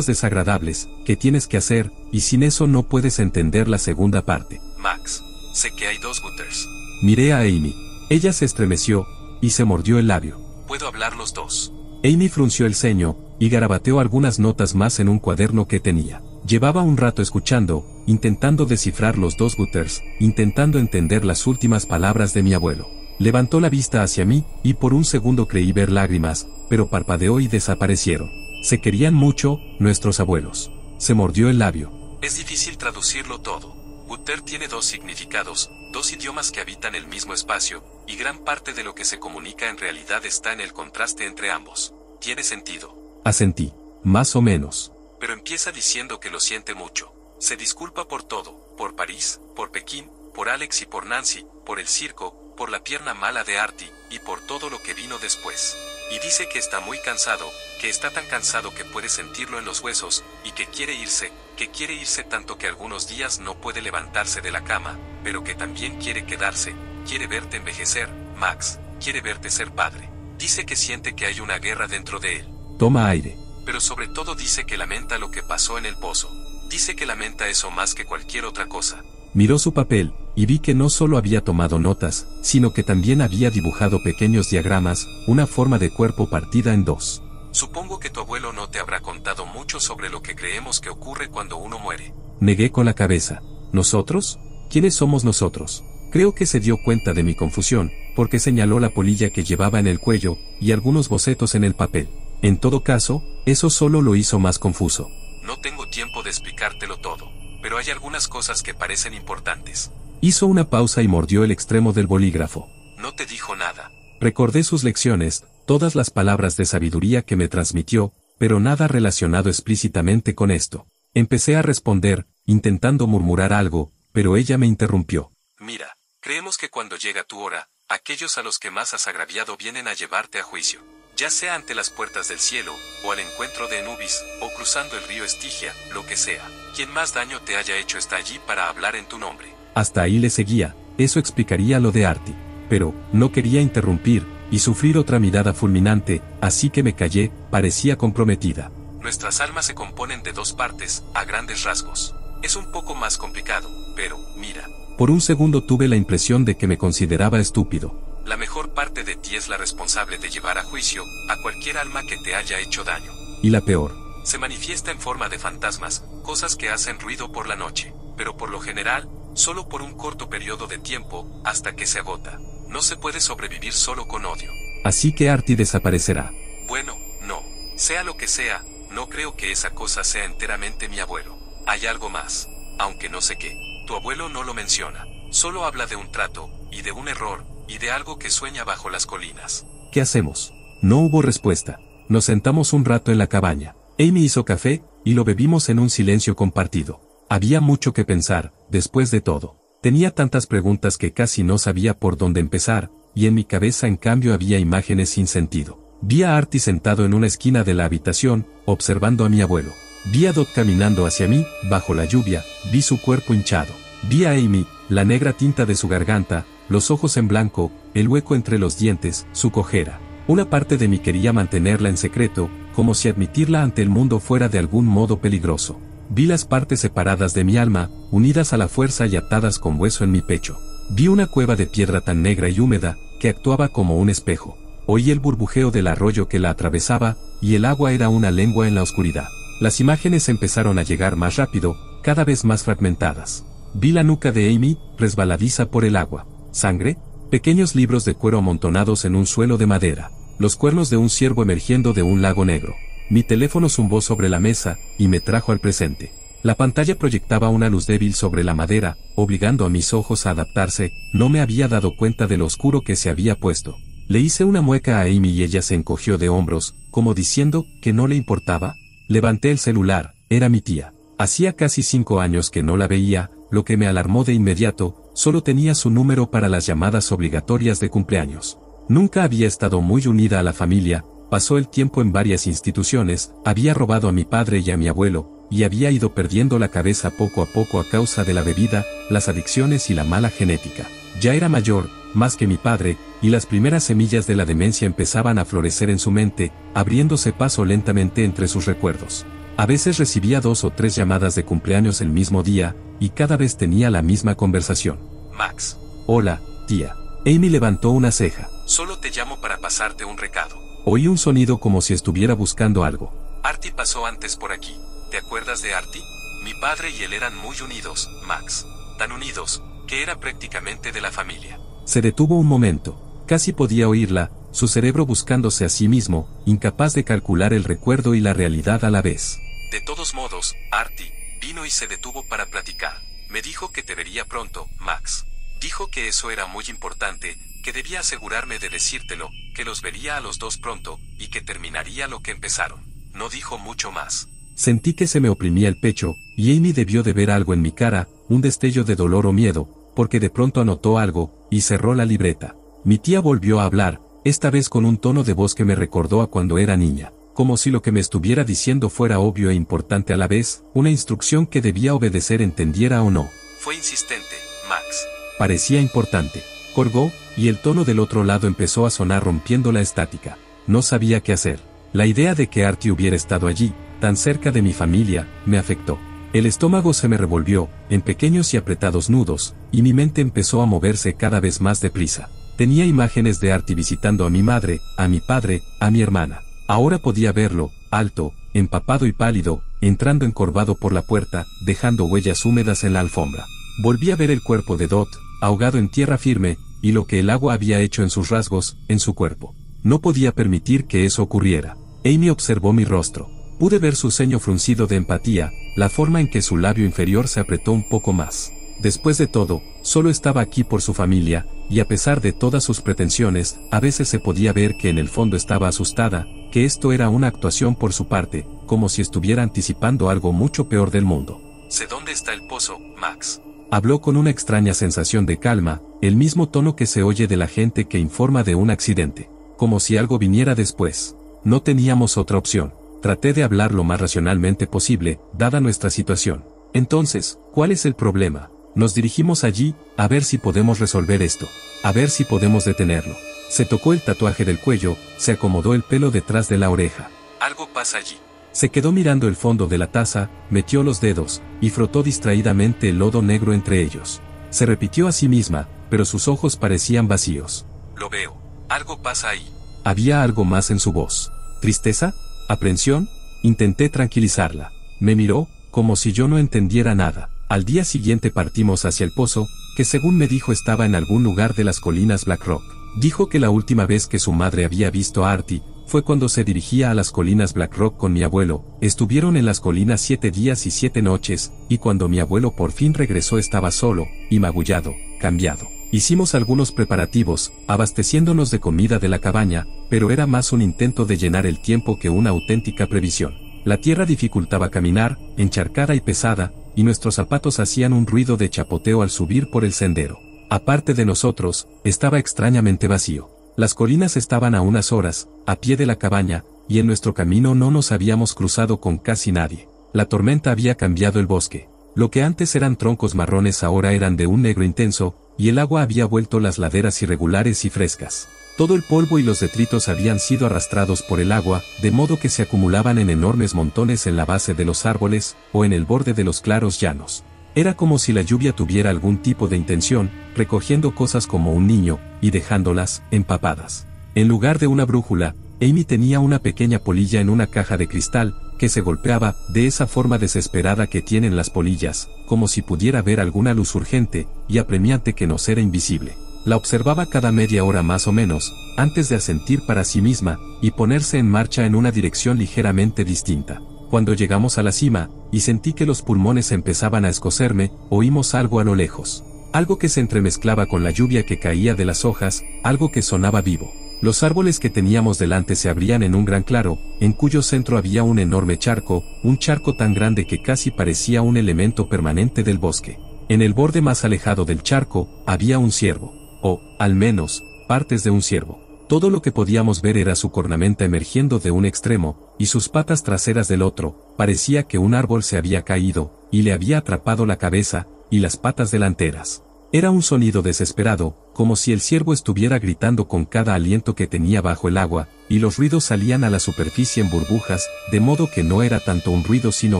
desagradables, que tienes que hacer, y sin eso no puedes entender la segunda parte. Max, sé que hay 2 Gutters. Miré a Amy. Ella se estremeció, y se mordió el labio. ¿Puedo hablar los 2? Amy frunció el ceño, y garabateó algunas notas más en un cuaderno que tenía. Llevaba un rato escuchando, intentando descifrar los 2 Gutters, intentando entender las últimas palabras de mi abuelo. Levantó la vista hacia mí, y por un segundo creí ver lágrimas, pero parpadeó y desaparecieron. Se querían mucho, nuestros abuelos. Se mordió el labio. Es difícil traducirlo todo. Gutter tiene 2 significados, 2 idiomas que habitan el mismo espacio, y gran parte de lo que se comunica en realidad está en el contraste entre ambos. ¿Tiene sentido? Asentí. Más o menos. Pero empieza diciendo que lo siente mucho. Se disculpa por todo, por París, por Pekín, por Alex y por Nancy, por el circo, por la pierna mala de Artie, y por todo lo que vino después. Y dice que está muy cansado, que está tan cansado que puede sentirlo en los huesos, y que quiere irse tanto que algunos días no puede levantarse de la cama, pero que también quiere quedarse, quiere verte envejecer, Max, quiere verte ser padre. Dice que siente que hay una guerra dentro de él. Toma aire. Pero sobre todo dice que lamenta lo que pasó en el pozo. Dice que lamenta eso más que cualquier otra cosa. Miró su papel, y vi que no solo había tomado notas, sino que también había dibujado pequeños diagramas, una forma de cuerpo partida en 2. Supongo que tu abuelo no te habrá contado mucho sobre lo que creemos que ocurre cuando uno muere. Negué con la cabeza. ¿Nosotros? ¿Quiénes somos nosotros? Creo que se dio cuenta de mi confusión, porque señaló la polilla que llevaba en el cuello, y algunos bocetos en el papel. En todo caso, eso solo lo hizo más confuso. No tengo tiempo de explicártelo todo, pero hay algunas cosas que parecen importantes. Hizo una pausa y mordió el extremo del bolígrafo. No te dijo nada. Recordé sus lecciones, todas las palabras de sabiduría que me transmitió, pero nada relacionado explícitamente con esto. Empecé a responder, intentando murmurar algo, pero ella me interrumpió. Mira, creemos que cuando llega tu hora, aquellos a los que más has agraviado vienen a llevarte a juicio. Ya sea ante las puertas del cielo, o al encuentro de Anubis, o cruzando el río Estigia, lo que sea. Quien más daño te haya hecho está allí para hablar en tu nombre. Hasta ahí le seguía, eso explicaría lo de Artie. Pero, no quería interrumpir, y sufrir otra mirada fulminante, así que me callé, parecía comprometida. Nuestras almas se componen de 2 partes, a grandes rasgos. Es un poco más complicado, pero, mira. Por un segundo tuve la impresión de que me consideraba estúpido. La mejor parte de ti es la responsable de llevar a juicio a cualquier alma que te haya hecho daño. Y la peor. Se manifiesta en forma de fantasmas, cosas que hacen ruido por la noche, pero por lo general, solo por un corto periodo de tiempo, hasta que se agota. No se puede sobrevivir solo con odio. Así que Artie desaparecerá. Bueno, no. Sea lo que sea, no creo que esa cosa sea enteramente mi abuelo. Hay algo más. Aunque no sé qué. Tu abuelo no lo menciona. Solo habla de un trato, y de un error, y de algo que sueña bajo las colinas. ¿Qué hacemos? No hubo respuesta. Nos sentamos un rato en la cabaña. Amy hizo café, y lo bebimos en un silencio compartido. Había mucho que pensar, después de todo. Tenía tantas preguntas que casi no sabía por dónde empezar, y en mi cabeza en cambio había imágenes sin sentido. Vi a Artie sentado en una esquina de la habitación, observando a mi abuelo. Vi a Dot caminando hacia mí, bajo la lluvia, vi su cuerpo hinchado. Vi a Amy, la negra tinta de su garganta, los ojos en blanco, el hueco entre los dientes, su cojera. Una parte de mí quería mantenerla en secreto, como si admitirla ante el mundo fuera de algún modo peligroso. Vi las partes separadas de mi alma, unidas a la fuerza y atadas con hueso en mi pecho. Vi una cueva de piedra tan negra y húmeda, que actuaba como un espejo. Oí el burbujeo del arroyo que la atravesaba, y el agua era una lengua en la oscuridad. Las imágenes empezaron a llegar más rápido, cada vez más fragmentadas. Vi la nuca de Amy, resbaladiza por el agua. Sangre, pequeños libros de cuero amontonados en un suelo de madera. Los cuernos de un ciervo emergiendo de un lago negro. Mi teléfono zumbó sobre la mesa, y me trajo al presente. La pantalla proyectaba una luz débil sobre la madera, obligando a mis ojos a adaptarse. No me había dado cuenta de lo oscuro que se había puesto. Le hice una mueca a Amy y ella se encogió de hombros, como diciendo que no le importaba. Levanté el celular, era mi tía. Hacía casi 5 años que no la veía, lo que me alarmó de inmediato. Solo tenía su número para las llamadas obligatorias de cumpleaños. Nunca había estado muy unida a la familia, pasó el tiempo en varias instituciones, había robado a mi padre y a mi abuelo, y había ido perdiendo la cabeza poco a poco a causa de la bebida, las adicciones y la mala genética. Ya era mayor, más que mi padre, y las primeras semillas de la demencia empezaban a florecer en su mente, abriéndose paso lentamente entre sus recuerdos. A veces recibía 2 o 3 llamadas de cumpleaños el mismo día, y cada vez tenía la misma conversación. Max. Hola, tía. Amy levantó una ceja. Solo te llamo para pasarte un recado. Oí un sonido como si estuviera buscando algo. Artie pasó antes por aquí. ¿Te acuerdas de Artie? Mi padre y él eran muy unidos, Max. Tan unidos, que era prácticamente de la familia. Se detuvo un momento. Casi podía oírla, su cerebro buscándose a sí mismo, incapaz de calcular el recuerdo y la realidad a la vez. De todos modos, Artie vino y se detuvo para platicar. Me dijo que te vería pronto, Max. Dijo que eso era muy importante, que debía asegurarme de decírtelo, que los vería a los dos pronto, y que terminaría lo que empezaron. No dijo mucho más. Sentí que se me oprimía el pecho, y Amy debió de ver algo en mi cara, un destello de dolor o miedo, porque de pronto anotó algo, y cerró la libreta. Mi tía volvió a hablar, esta vez con un tono de voz que me recordó a cuando era niña, como si lo que me estuviera diciendo fuera obvio e importante a la vez, una instrucción que debía obedecer entendiera o no. Fue insistente, Max. Parecía importante. Colgó, y el tono del otro lado empezó a sonar rompiendo la estática. No sabía qué hacer. La idea de que Artie hubiera estado allí, tan cerca de mi familia, me afectó. El estómago se me revolvió, en pequeños y apretados nudos, y mi mente empezó a moverse cada vez más deprisa. Tenía imágenes de Artie visitando a mi madre, a mi padre, a mi hermana. Ahora podía verlo, alto, empapado y pálido, entrando encorvado por la puerta, dejando huellas húmedas en la alfombra. Volví a ver el cuerpo de Dot, ahogado en tierra firme, y lo que el agua había hecho en sus rasgos, en su cuerpo. No podía permitir que eso ocurriera. Amy observó mi rostro. Pude ver su ceño fruncido de empatía, la forma en que su labio inferior se apretó un poco más. Después de todo, solo estaba aquí por su familia, y a pesar de todas sus pretensiones, a veces se podía ver que en el fondo estaba asustada, que esto era una actuación por su parte, como si estuviera anticipando algo mucho peor del mundo. Sé dónde está el pozo, Max. Habló con una extraña sensación de calma, el mismo tono que se oye de la gente que informa de un accidente. Como si algo viniera después. No teníamos otra opción. Traté de hablar lo más racionalmente posible, dada nuestra situación. Entonces, ¿cuál es el problema? Nos dirigimos allí, a ver si podemos resolver esto. A ver si podemos detenerlo. Se tocó el tatuaje del cuello, se acomodó el pelo detrás de la oreja. Algo pasa allí. Se quedó mirando el fondo de la taza, metió los dedos, y frotó distraídamente el lodo negro entre ellos. Se repitió a sí misma, pero sus ojos parecían vacíos. Lo veo. Algo pasa ahí. Había algo más en su voz. ¿Tristeza? ¿Aprensión? Intenté tranquilizarla. Me miró, como si yo no entendiera nada. Al día siguiente partimos hacia el pozo, que según me dijo estaba en algún lugar de las colinas Black Rock. Dijo que la última vez que su madre había visto a Artie, fue cuando se dirigía a las colinas Black Rock con mi abuelo. Estuvieron en las colinas 7 días y 7 noches, y cuando mi abuelo por fin regresó estaba solo, y magullado, cambiado. Hicimos algunos preparativos, abasteciéndonos de comida de la cabaña, pero era más un intento de llenar el tiempo que una auténtica previsión. La tierra dificultaba caminar, encharcada y pesada, y nuestros zapatos hacían un ruido de chapoteo al subir por el sendero. Aparte de nosotros, estaba extrañamente vacío. Las colinas estaban a unas horas, a pie de la cabaña, y en nuestro camino no nos habíamos cruzado con casi nadie. La tormenta había cambiado el bosque. Lo que antes eran troncos marrones ahora eran de un negro intenso, y el agua había vuelto las laderas irregulares y frescas. Todo el polvo y los detritos habían sido arrastrados por el agua, de modo que se acumulaban en enormes montones en la base de los árboles, o en el borde de los claros llanos. Era como si la lluvia tuviera algún tipo de intención, recogiendo cosas como un niño, y dejándolas empapadas. En lugar de una brújula, Amy tenía una pequeña polilla en una caja de cristal, que se golpeaba, de esa forma desesperada que tienen las polillas, como si pudiera ver alguna luz urgente, y apremiante que nos era invisible. La observaba cada media hora más o menos, antes de asentir para sí misma, y ponerse en marcha en una dirección ligeramente distinta. Cuando llegamos a la cima, y sentí que los pulmones empezaban a escocerme, oímos algo a lo lejos. Algo que se entremezclaba con la lluvia que caía de las hojas, algo que sonaba vivo. Los árboles que teníamos delante se abrían en un gran claro, en cuyo centro había un enorme charco, un charco tan grande que casi parecía un elemento permanente del bosque. En el borde más alejado del charco, había un ciervo. O, al menos, partes de un ciervo. Todo lo que podíamos ver era su cornamenta emergiendo de un extremo, y sus patas traseras del otro. Parecía que un árbol se había caído, y le había atrapado la cabeza, y las patas delanteras. Era un sonido desesperado, como si el ciervo estuviera gritando con cada aliento que tenía bajo el agua, y los ruidos salían a la superficie en burbujas, de modo que no era tanto un ruido sino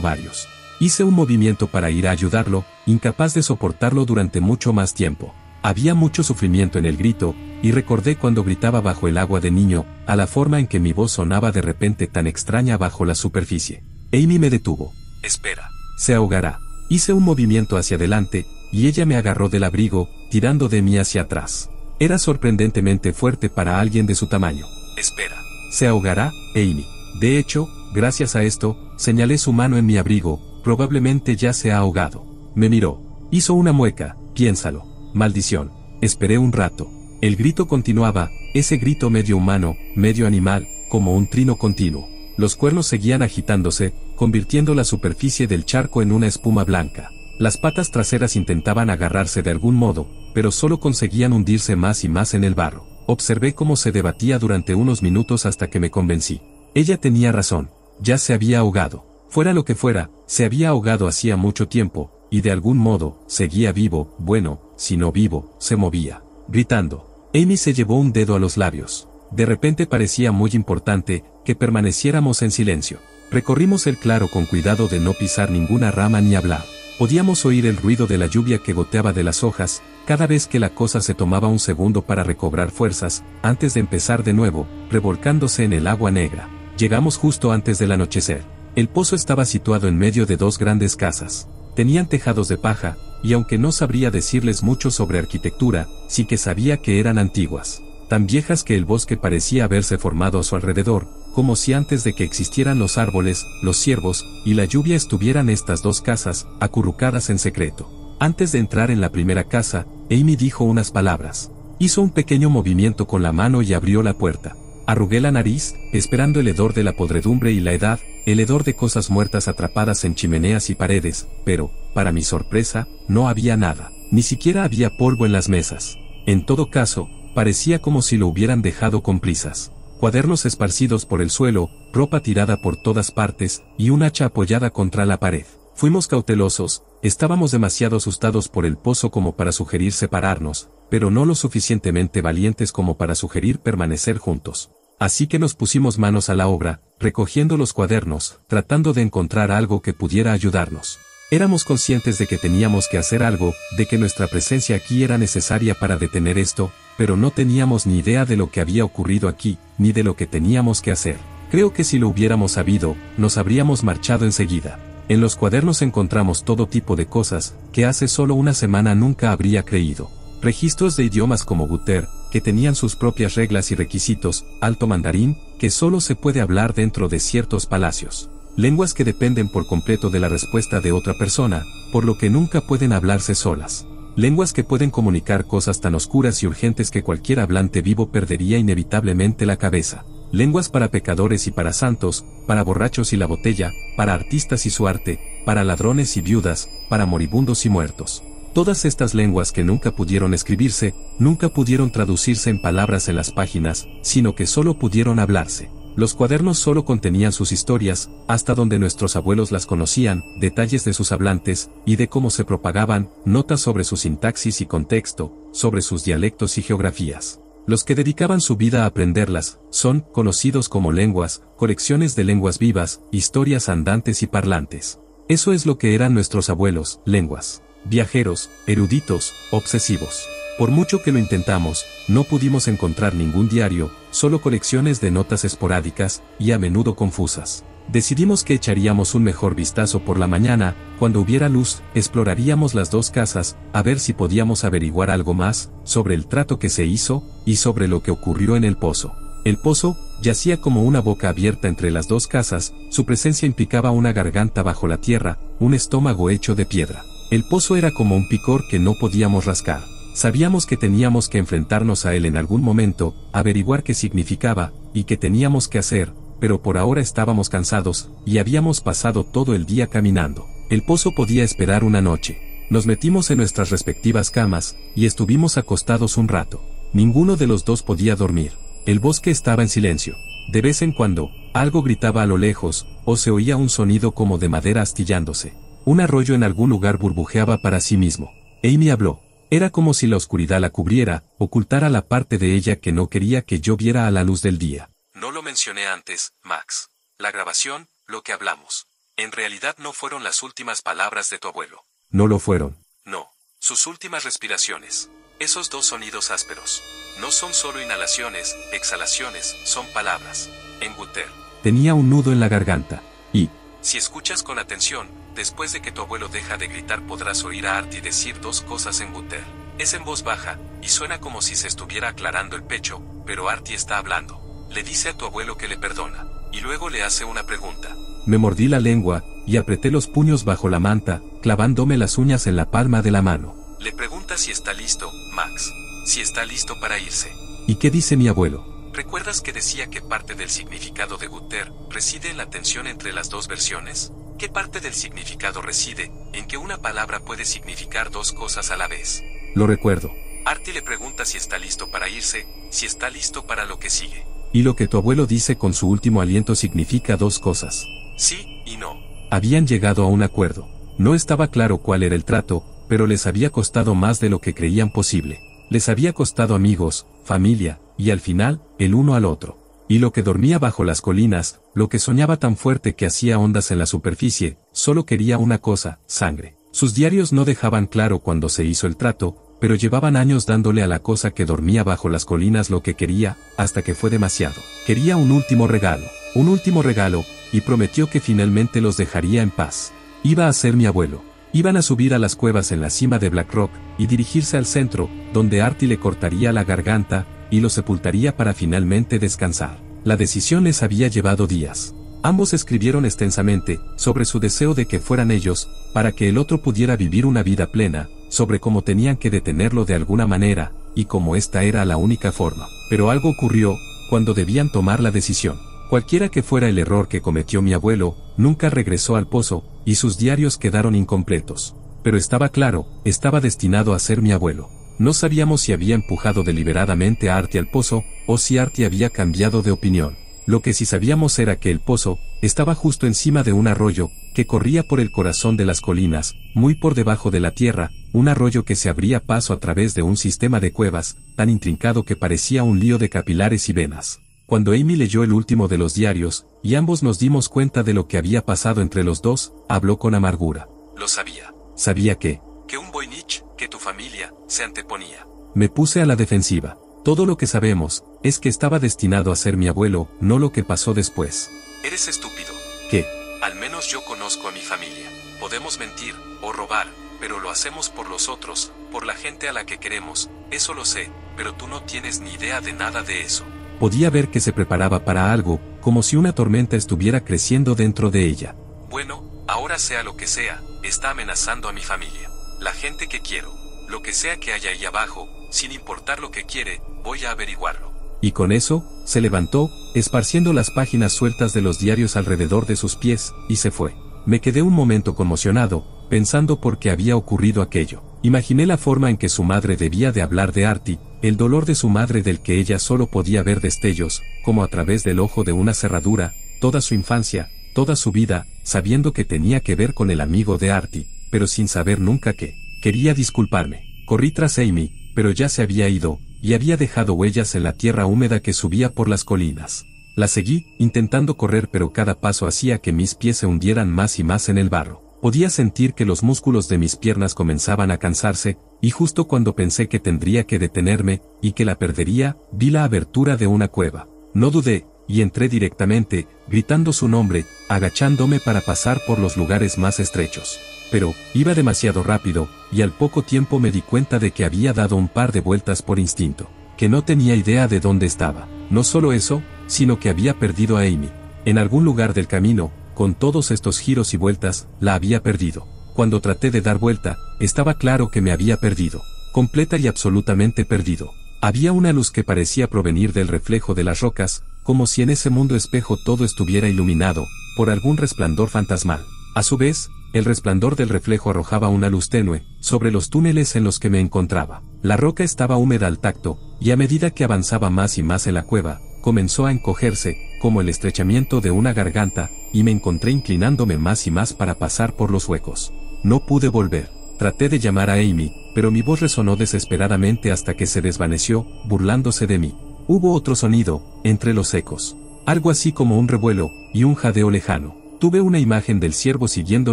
varios. Hice un movimiento para ir a ayudarlo, incapaz de soportarlo durante mucho más tiempo. Había mucho sufrimiento en el grito, y recordé cuando gritaba bajo el agua de niño, a la forma en que mi voz sonaba de repente tan extraña bajo la superficie. Amy me detuvo. Espera. Se ahogará. Hice un movimiento hacia adelante, y ella me agarró del abrigo, tirando de mí hacia atrás. Era sorprendentemente fuerte para alguien de su tamaño. Espera. Se ahogará, Amy. De hecho, gracias a esto, señalé su mano en mi abrigo, probablemente ya se ha ahogado. Me miró. Hizo una mueca, piénsalo. Maldición. Esperé un rato. El grito continuaba, ese grito medio humano, medio animal, como un trino continuo. Los cuernos seguían agitándose, convirtiendo la superficie del charco en una espuma blanca. Las patas traseras intentaban agarrarse de algún modo, pero solo conseguían hundirse más y más en el barro. Observé cómo se debatía durante unos minutos hasta que me convencí. Ella tenía razón. Ya se había ahogado. Fuera lo que fuera, se había ahogado hacía mucho tiempo, y de algún modo, seguía vivo, bueno, si no vivo, se movía, gritando. Amy se llevó un dedo a los labios. De repente parecía muy importante, que permaneciéramos en silencio. Recorrimos el claro con cuidado de no pisar ninguna rama ni hablar. Podíamos oír el ruido de la lluvia que goteaba de las hojas, cada vez que la cosa se tomaba un segundo para recobrar fuerzas, antes de empezar de nuevo, revolcándose en el agua negra. Llegamos justo antes del anochecer. El pozo estaba situado en medio de dos grandes casas. Tenían tejados de paja, y aunque no sabría decirles mucho sobre arquitectura, sí que sabía que eran antiguas. Tan viejas que el bosque parecía haberse formado a su alrededor, como si antes de que existieran los árboles, los ciervos, y la lluvia estuvieran estas dos casas, acurrucadas en secreto. Antes de entrar en la primera casa, Amy dijo unas palabras. Hizo un pequeño movimiento con la mano y abrió la puerta. Arrugué la nariz, esperando el hedor de la podredumbre y la edad, el hedor de cosas muertas atrapadas en chimeneas y paredes, pero, para mi sorpresa, no había nada. Ni siquiera había polvo en las mesas. En todo caso, parecía como si lo hubieran dejado con prisas. Cuadernos esparcidos por el suelo, ropa tirada por todas partes, y un hacha apoyada contra la pared. Fuimos cautelosos, estábamos demasiado asustados por el pozo como para sugerir separarnos, pero no lo suficientemente valientes como para sugerir permanecer juntos. Así que nos pusimos manos a la obra, recogiendo los cuadernos, tratando de encontrar algo que pudiera ayudarnos. Éramos conscientes de que teníamos que hacer algo, de que nuestra presencia aquí era necesaria para detener esto, pero no teníamos ni idea de lo que había ocurrido aquí, ni de lo que teníamos que hacer. Creo que si lo hubiéramos sabido, nos habríamos marchado enseguida. En los cuadernos encontramos todo tipo de cosas, que hace solo una semana nunca habría creído. Registros de idiomas como Guter, que tenían sus propias reglas y requisitos, alto mandarín, que solo se puede hablar dentro de ciertos palacios. Lenguas que dependen por completo de la respuesta de otra persona, por lo que nunca pueden hablarse solas. Lenguas que pueden comunicar cosas tan oscuras y urgentes que cualquier hablante vivo perdería inevitablemente la cabeza. Lenguas para pecadores y para santos, para borrachos y la botella, para artistas y su arte, para ladrones y viudas, para moribundos y muertos. Todas estas lenguas que nunca pudieron escribirse, nunca pudieron traducirse en palabras en las páginas, sino que solo pudieron hablarse. Los cuadernos solo contenían sus historias, hasta donde nuestros abuelos las conocían, detalles de sus hablantes, y de cómo se propagaban, notas sobre su sintaxis y contexto, sobre sus dialectos y geografías. Los que dedicaban su vida a aprenderlas, son conocidos como lenguas, colecciones de lenguas vivas, historias andantes y parlantes. Eso es lo que eran nuestros abuelos, lenguas. Viajeros, eruditos, obsesivos. Por mucho que lo intentamos, no pudimos encontrar ningún diario, solo colecciones de notas esporádicas, y a menudo confusas. Decidimos que echaríamos un mejor vistazo por la mañana, cuando hubiera luz, exploraríamos las dos casas, a ver si podíamos averiguar algo más, sobre el trato que se hizo, y sobre lo que ocurrió en el pozo. El pozo yacía como una boca abierta entre las dos casas, su presencia implicaba una garganta bajo la tierra, un estómago hecho de piedra. El pozo era como un picor que no podíamos rascar. Sabíamos que teníamos que enfrentarnos a él en algún momento, averiguar qué significaba, y qué teníamos que hacer, pero por ahora estábamos cansados, y habíamos pasado todo el día caminando. El pozo podía esperar una noche. Nos metimos en nuestras respectivas camas, y estuvimos acostados un rato. Ninguno de los dos podía dormir. El bosque estaba en silencio. De vez en cuando, algo gritaba a lo lejos, o se oía un sonido como de madera astillándose. Un arroyo en algún lugar burbujeaba para sí mismo. Amy habló. Era como si la oscuridad la cubriera, ocultara la parte de ella que no quería que yo viera a la luz del día. No lo mencioné antes, Max. La grabación, lo que hablamos. En realidad no fueron las últimas palabras de tu abuelo. No lo fueron. No. Sus últimas respiraciones. Esos dos sonidos ásperos. No son solo inhalaciones, exhalaciones, son palabras. En Gutter. Tenía un nudo en la garganta. Y, si escuchas con atención, después de que tu abuelo deja de gritar podrás oír a Artie decir dos cosas en Gutter. Es en voz baja, y suena como si se estuviera aclarando el pecho, pero Artie está hablando. Le dice a tu abuelo que le perdona, y luego le hace una pregunta. Me mordí la lengua, y apreté los puños bajo la manta, clavándome las uñas en la palma de la mano. Le pregunta si está listo, Max. Si está listo para irse. ¿Y qué dice mi abuelo? ¿Recuerdas que decía que parte del significado de Gutter reside en la tensión entre las dos versiones? ¿Qué parte del significado reside en que una palabra puede significar dos cosas a la vez? Lo recuerdo. Artie le pregunta si está listo para irse, si está listo para lo que sigue. Y lo que tu abuelo dice con su último aliento significa dos cosas. Sí y no. Habían llegado a un acuerdo. No estaba claro cuál era el trato, pero les había costado más de lo que creían posible. Les había costado amigos, familia, y al final, el uno al otro. Y lo que dormía bajo las colinas, lo que soñaba tan fuerte que hacía ondas en la superficie, solo quería una cosa, sangre. Sus diarios no dejaban claro cuándo se hizo el trato, pero llevaban años dándole a la cosa que dormía bajo las colinas lo que quería, hasta que fue demasiado. Quería un último regalo, y prometió que finalmente los dejaría en paz. Iba a ser mi abuelo. Iban a subir a las cuevas en la cima de Black Rock, y dirigirse al centro, donde Artie le cortaría la garganta, y lo sepultaría para finalmente descansar. La decisión les había llevado días. Ambos escribieron extensamente, sobre su deseo de que fueran ellos, para que el otro pudiera vivir una vida plena, sobre cómo tenían que detenerlo de alguna manera, y cómo esta era la única forma. Pero algo ocurrió, cuando debían tomar la decisión. Cualquiera que fuera el error que cometió mi abuelo, nunca regresó al pozo, y sus diarios quedaron incompletos. Pero estaba claro, estaba destinado a ser mi abuelo. No sabíamos si había empujado deliberadamente a Artie al pozo, o si Artie había cambiado de opinión. Lo que sí sabíamos era que el pozo estaba justo encima de un arroyo, que corría por el corazón de las colinas, muy por debajo de la tierra, un arroyo que se abría paso a través de un sistema de cuevas, tan intrincado que parecía un lío de capilares y venas. Cuando Amy leyó el último de los diarios, y ambos nos dimos cuenta de lo que había pasado entre los dos, habló con amargura. Lo sabía. Sabía que un Voynich, que tu familia, se anteponía. Me puse a la defensiva. Todo lo que sabemos, es que estaba destinado a ser mi abuelo, no lo que pasó después. Eres estúpido. ¿Qué? Al menos yo conozco a mi familia. Podemos mentir, o robar, pero lo hacemos por los otros, por la gente a la que queremos, eso lo sé, pero tú no tienes ni idea de nada de eso. Podía ver que se preparaba para algo, como si una tormenta estuviera creciendo dentro de ella. Bueno, ahora sea lo que sea, está amenazando a mi familia. La gente que quiero, lo que sea que haya ahí abajo, sin importar lo que quiere, voy a averiguarlo. Y con eso, se levantó, esparciendo las páginas sueltas de los diarios alrededor de sus pies, y se fue. Me quedé un momento conmocionado, pensando por qué había ocurrido aquello. Imaginé la forma en que su madre debía de hablar de Artie, el dolor de su madre del que ella solo podía ver destellos, como a través del ojo de una cerradura, toda su infancia, toda su vida, sabiendo que tenía que ver con el amigo de Artie, pero sin saber nunca qué. Quería disculparme. Corrí tras Amy, pero ya se había ido, y había dejado huellas en la tierra húmeda que subía por las colinas. La seguí, intentando correr, pero cada paso hacía que mis pies se hundieran más y más en el barro. Podía sentir que los músculos de mis piernas comenzaban a cansarse, y justo cuando pensé que tendría que detenerme, y que la perdería, vi la abertura de una cueva. No dudé, y entré directamente, gritando su nombre, agachándome para pasar por los lugares más estrechos. Pero, iba demasiado rápido, y al poco tiempo me di cuenta de que había dado un par de vueltas por instinto, que no tenía idea de dónde estaba. No solo eso, sino que había perdido a Amy. En algún lugar del camino, con todos estos giros y vueltas, la había perdido. Cuando traté de dar vuelta, estaba claro que me había perdido. Completa y absolutamente perdido. Había una luz que parecía provenir del reflejo de las rocas, como si en ese mundo espejo todo estuviera iluminado, por algún resplandor fantasmal. A su vez, el resplandor del reflejo arrojaba una luz tenue, sobre los túneles en los que me encontraba. La roca estaba húmeda al tacto, y a medida que avanzaba más y más en la cueva, comenzó a encogerse, como el estrechamiento de una garganta, y me encontré inclinándome más y más para pasar por los huecos. No pude volver. Traté de llamar a Amy, pero mi voz resonó desesperadamente hasta que se desvaneció, burlándose de mí. Hubo otro sonido, entre los ecos. Algo así como un revuelo, y un jadeo lejano. Tuve una imagen del ciervo siguiendo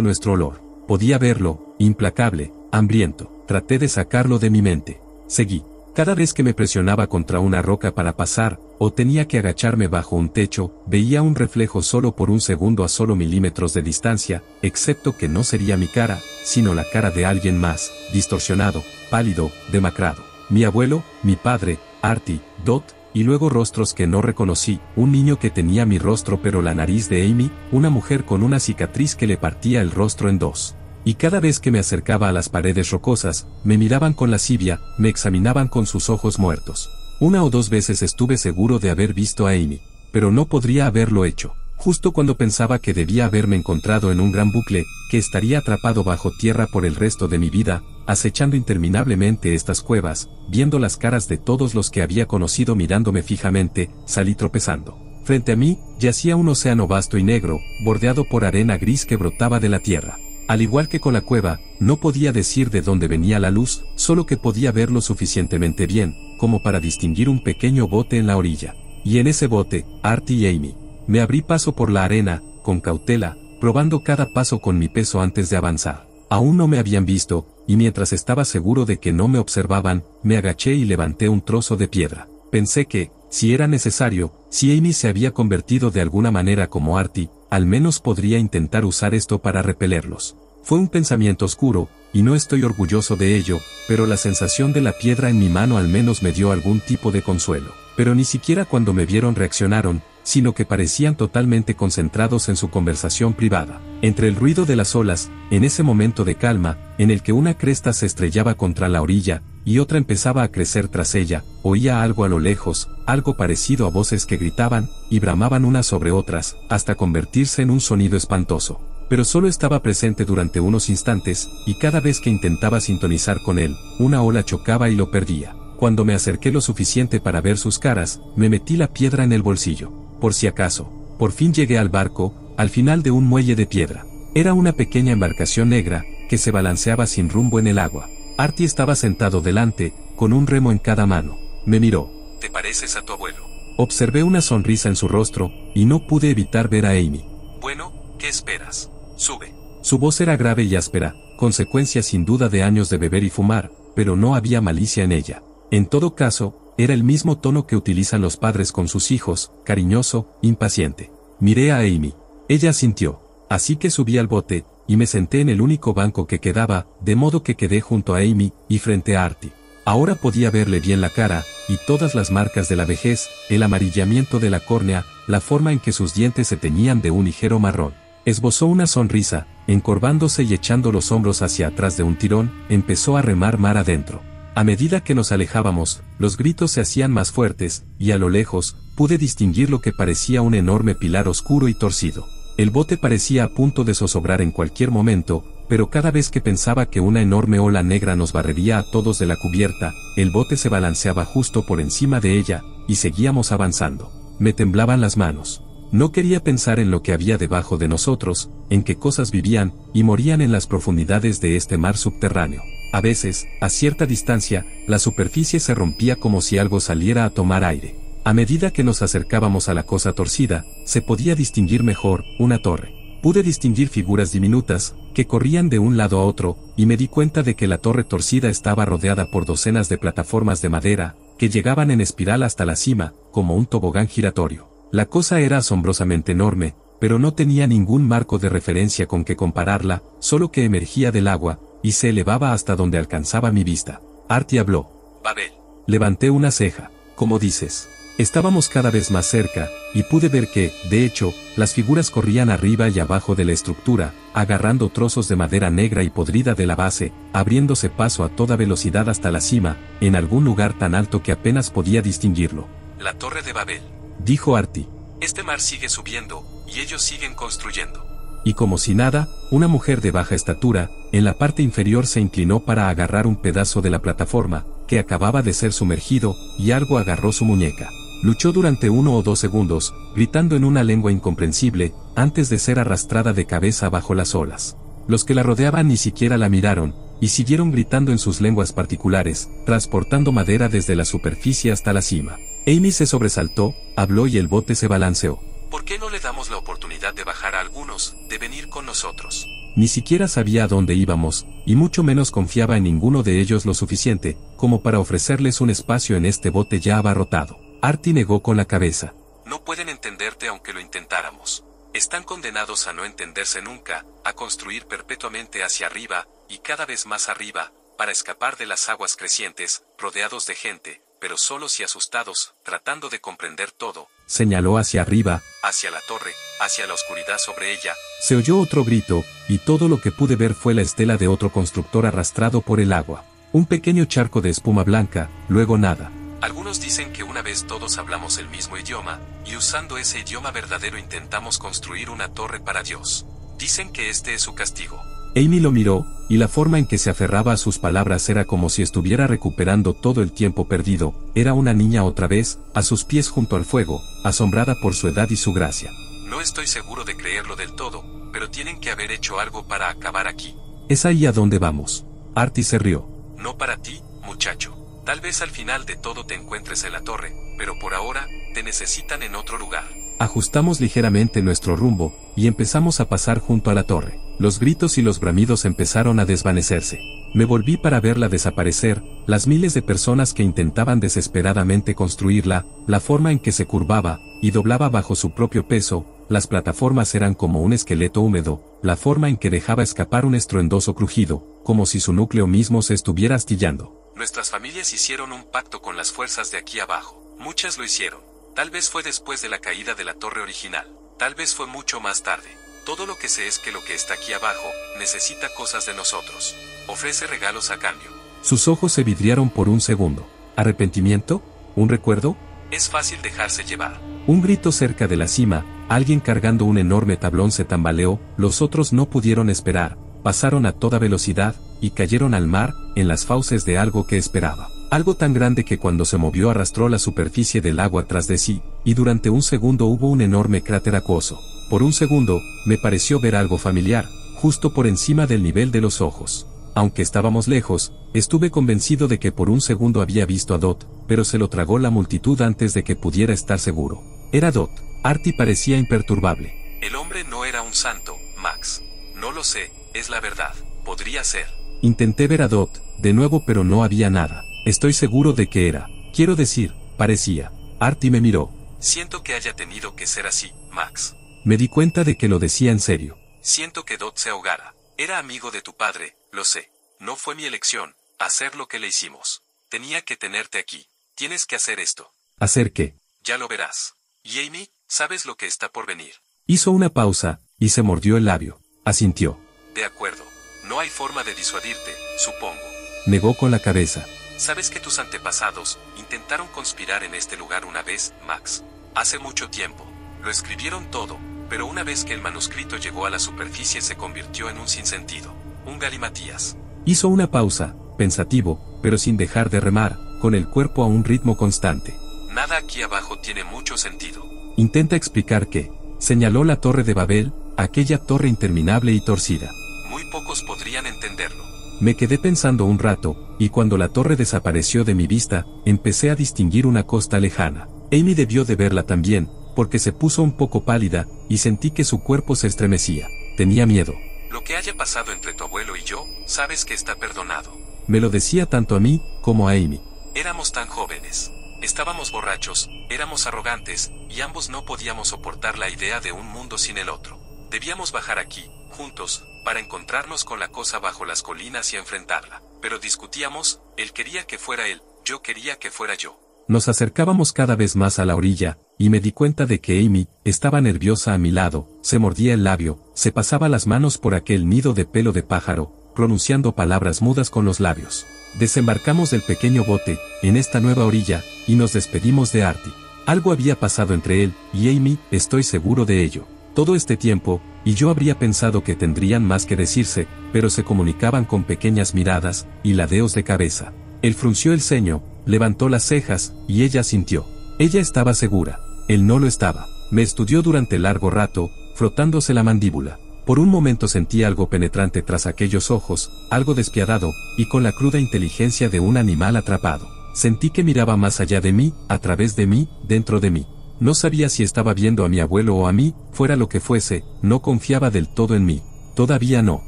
nuestro olor. Podía verlo, implacable, hambriento. Traté de sacarlo de mi mente. Seguí. Cada vez que me presionaba contra una roca para pasar, o tenía que agacharme bajo un techo, veía un reflejo solo por un segundo a solo milímetros de distancia, excepto que no sería mi cara, sino la cara de alguien más, distorsionado, pálido, demacrado. Mi abuelo, mi padre, Artie, Dot, y luego rostros que no reconocí, un niño que tenía mi rostro pero la nariz de Amy, una mujer con una cicatriz que le partía el rostro en dos. Y cada vez que me acercaba a las paredes rocosas, me miraban con lascivia, me examinaban con sus ojos muertos. Una o dos veces estuve seguro de haber visto a Amy, pero no podría haberlo hecho. Justo cuando pensaba que debía haberme encontrado en un gran bucle, que estaría atrapado bajo tierra por el resto de mi vida, acechando interminablemente estas cuevas, viendo las caras de todos los que había conocido mirándome fijamente, salí tropezando. Frente a mí, yacía un océano vasto y negro, bordeado por arena gris que brotaba de la tierra. Al igual que con la cueva, no podía decir de dónde venía la luz, solo que podía verlo suficientemente bien, como para distinguir un pequeño bote en la orilla. Y en ese bote, Artie y Amy. Me abrí paso por la arena, con cautela, probando cada paso con mi peso antes de avanzar. Aún no me habían visto, y mientras estaba seguro de que no me observaban, me agaché y levanté un trozo de piedra. Pensé que, si era necesario, si Amy se había convertido de alguna manera como Artie, al menos podría intentar usar esto para repelerlos. Fue un pensamiento oscuro, y no estoy orgulloso de ello, pero la sensación de la piedra en mi mano al menos me dio algún tipo de consuelo. Pero ni siquiera cuando me vieron reaccionaron, sino que parecían totalmente concentrados en su conversación privada. Entre el ruido de las olas, en ese momento de calma, en el que una cresta se estrellaba contra la orilla, y otra empezaba a crecer tras ella, oía algo a lo lejos, algo parecido a voces que gritaban, y bramaban unas sobre otras, hasta convertirse en un sonido espantoso. Pero solo estaba presente durante unos instantes, y cada vez que intentaba sintonizar con él, una ola chocaba y lo perdía. Cuando me acerqué lo suficiente para ver sus caras, me metí la piedra en el bolsillo. Por si acaso, por fin llegué al barco, al final de un muelle de piedra. Era una pequeña embarcación negra, que se balanceaba sin rumbo en el agua. Artie estaba sentado delante, con un remo en cada mano. Me miró. «¿Te pareces a tu abuelo?». Observé una sonrisa en su rostro, y no pude evitar ver a Amy. «Bueno, ¿qué esperas? Sube». Su voz era grave y áspera, consecuencia sin duda de años de beber y fumar, pero no había malicia en ella. En todo caso, era el mismo tono que utilizan los padres con sus hijos, cariñoso, impaciente. Miré a Amy. Ella asintió. Así que subí al bote, y me senté en el único banco que quedaba, de modo que quedé junto a Amy, y frente a Artie. Ahora podía verle bien la cara, y todas las marcas de la vejez, el amarillamiento de la córnea, la forma en que sus dientes se teñían de un ligero marrón. Esbozó una sonrisa, encorvándose y echando los hombros hacia atrás de un tirón, empezó a remar mar adentro. A medida que nos alejábamos, los gritos se hacían más fuertes, y a lo lejos, pude distinguir lo que parecía un enorme pilar oscuro y torcido. El bote parecía a punto de zozobrar en cualquier momento, pero cada vez que pensaba que una enorme ola negra nos barrería a todos de la cubierta, el bote se balanceaba justo por encima de ella, y seguíamos avanzando. Me temblaban las manos. No quería pensar en lo que había debajo de nosotros, en qué cosas vivían y morían en las profundidades de este mar subterráneo. A veces, a cierta distancia, la superficie se rompía como si algo saliera a tomar aire. A medida que nos acercábamos a la cosa torcida, se podía distinguir mejor una torre. Pude distinguir figuras diminutas, que corrían de un lado a otro, y me di cuenta de que la torre torcida estaba rodeada por docenas de plataformas de madera, que llegaban en espiral hasta la cima, como un tobogán giratorio. La cosa era asombrosamente enorme, pero no tenía ningún marco de referencia con que compararla, solo que emergía del agua, y se elevaba hasta donde alcanzaba mi vista. Artie habló. Babel. Levanté una ceja. ¿Cómo dices? Estábamos cada vez más cerca, y pude ver que, de hecho, las figuras corrían arriba y abajo de la estructura, agarrando trozos de madera negra y podrida de la base, abriéndose paso a toda velocidad hasta la cima, en algún lugar tan alto que apenas podía distinguirlo. La Torre de Babel, dijo Artie. Este mar sigue subiendo, y ellos siguen construyendo. Y como si nada, una mujer de baja estatura, en la parte inferior se inclinó para agarrar un pedazo de la plataforma, que acababa de ser sumergido, y algo agarró su muñeca. Luchó durante 1 o 2 segundos, gritando en una lengua incomprensible, antes de ser arrastrada de cabeza bajo las olas. Los que la rodeaban ni siquiera la miraron, y siguieron gritando en sus lenguas particulares, transportando madera desde la superficie hasta la cima. Amy se sobresaltó, habló y el bote se balanceó. ¿Por qué no le damos la oportunidad de bajar a algunos, de venir con nosotros? Ni siquiera sabía a dónde íbamos, y mucho menos confiaba en ninguno de ellos lo suficiente, como para ofrecerles un espacio en este bote ya abarrotado. Artie negó con la cabeza. No pueden entenderte aunque lo intentáramos. Están condenados a no entenderse nunca, a construir perpetuamente hacia arriba, y cada vez más arriba, para escapar de las aguas crecientes, rodeados de gente, pero solos y asustados, tratando de comprender todo. Señaló hacia arriba, hacia la torre, hacia la oscuridad sobre ella. Se oyó otro grito, y todo lo que pude ver fue la estela de otro constructor arrastrado por el agua. Un pequeño charco de espuma blanca, luego nada. Algunos dicen que una vez todos hablamos el mismo idioma, y usando ese idioma verdadero intentamos construir una torre para Dios. Dicen que este es su castigo. Amy lo miró, y la forma en que se aferraba a sus palabras era como si estuviera recuperando todo el tiempo perdido. Era una niña otra vez, a sus pies junto al fuego, asombrada por su edad y su gracia. No estoy seguro de creerlo del todo, pero tienen que haber hecho algo para acabar aquí. Es ahí a donde vamos. Artie se rió. No para ti, muchacho. Tal vez al final de todo te encuentres en la torre, pero por ahora, te necesitan en otro lugar. Ajustamos ligeramente nuestro rumbo, y empezamos a pasar junto a la torre. Los gritos y los bramidos empezaron a desvanecerse. Me volví para verla desaparecer, las miles de personas que intentaban desesperadamente construirla, la forma en que se curvaba, y doblaba bajo su propio peso, las plataformas eran como un esqueleto húmedo, la forma en que dejaba escapar un estruendoso crujido, como si su núcleo mismo se estuviera astillando. Nuestras familias hicieron un pacto con las fuerzas de aquí abajo. Muchas lo hicieron. Tal vez fue después de la caída de la torre original. Tal vez fue mucho más tarde. Todo lo que sé es que lo que está aquí abajo, necesita cosas de nosotros. Ofrece regalos a cambio. Sus ojos se vidriaron por un segundo. ¿Arrepentimiento? ¿Un recuerdo? Es fácil dejarse llevar. Un grito cerca de la cima, alguien cargando un enorme tablón se tambaleó, los otros no pudieron esperar, pasaron a toda velocidad, y cayeron al mar, en las fauces de algo que esperaba. Algo tan grande que cuando se movió arrastró la superficie del agua tras de sí, y durante un segundo hubo un enorme cráter acuoso. Por un segundo, me pareció ver algo familiar, justo por encima del nivel de los ojos. Aunque estábamos lejos, estuve convencido de que por un segundo había visto a Dot, pero se lo tragó la multitud antes de que pudiera estar seguro. Era Dot. Artie parecía imperturbable. El hombre no era un santo, Max. No lo sé, es la verdad. Podría ser. Intenté ver a Dot, de nuevo, pero no había nada. Estoy seguro de que era. Quiero decir, parecía. Artie me miró. Siento que haya tenido que ser así, Max. Me di cuenta de que lo decía en serio. Siento que Dot se ahogara. Era amigo de tu padre, lo sé. No fue mi elección, hacer lo que le hicimos. Tenía que tenerte aquí. Tienes que hacer esto. ¿Hacer qué? Ya lo verás. Y Amy, sabes lo que está por venir. Hizo una pausa, y se mordió el labio. Asintió. De acuerdo. No hay forma de disuadirte, supongo. Negó con la cabeza. Sabes que tus antepasados intentaron conspirar en este lugar una vez, Max. Hace mucho tiempo. Lo escribieron todo, pero una vez que el manuscrito llegó a la superficie se convirtió en un sinsentido. un galimatías. Hizo una pausa, pensativo, pero sin dejar de remar, con el cuerpo a un ritmo constante. Nada aquí abajo tiene mucho sentido. Intenta explicar qué. Señaló la torre de Babel, aquella torre interminable y torcida. Muy pocos podrían entenderlo. Me quedé pensando un rato, y cuando la torre desapareció de mi vista, empecé a distinguir una costa lejana. Amy debió de verla también, porque se puso un poco pálida, y sentí que su cuerpo se estremecía. Tenía miedo. Lo que haya pasado entre tu abuelo y yo, sabes que está perdonado. Me lo decía tanto a mí, como a Amy. Éramos tan jóvenes. Estábamos borrachos, éramos arrogantes, y ambos no podíamos soportar la idea de un mundo sin el otro. Debíamos bajar aquí, juntos, para encontrarnos con la cosa bajo las colinas y enfrentarla. Pero discutíamos, él quería que fuera él, yo quería que fuera yo. Nos acercábamos cada vez más a la orilla, y me di cuenta de que Amy estaba nerviosa a mi lado, se mordía el labio, se pasaba las manos por aquel nido de pelo de pájaro, pronunciando palabras mudas con los labios. Desembarcamos del pequeño bote, en esta nueva orilla, y nos despedimos de Artie. Algo había pasado entre él y Amy, estoy seguro de ello. Todo este tiempo, y yo habría pensado que tendrían más que decirse, pero se comunicaban con pequeñas miradas y ladeos de cabeza. Él frunció el ceño, levantó las cejas, y ella sintió. Ella estaba segura. Él no lo estaba. Me estudió durante largo rato, frotándose la mandíbula. Por un momento sentí algo penetrante tras aquellos ojos, algo despiadado, y con la cruda inteligencia de un animal atrapado. Sentí que miraba más allá de mí, a través de mí, dentro de mí. No sabía si estaba viendo a mi abuelo o a mí, fuera lo que fuese, no confiaba del todo en mí. Todavía no.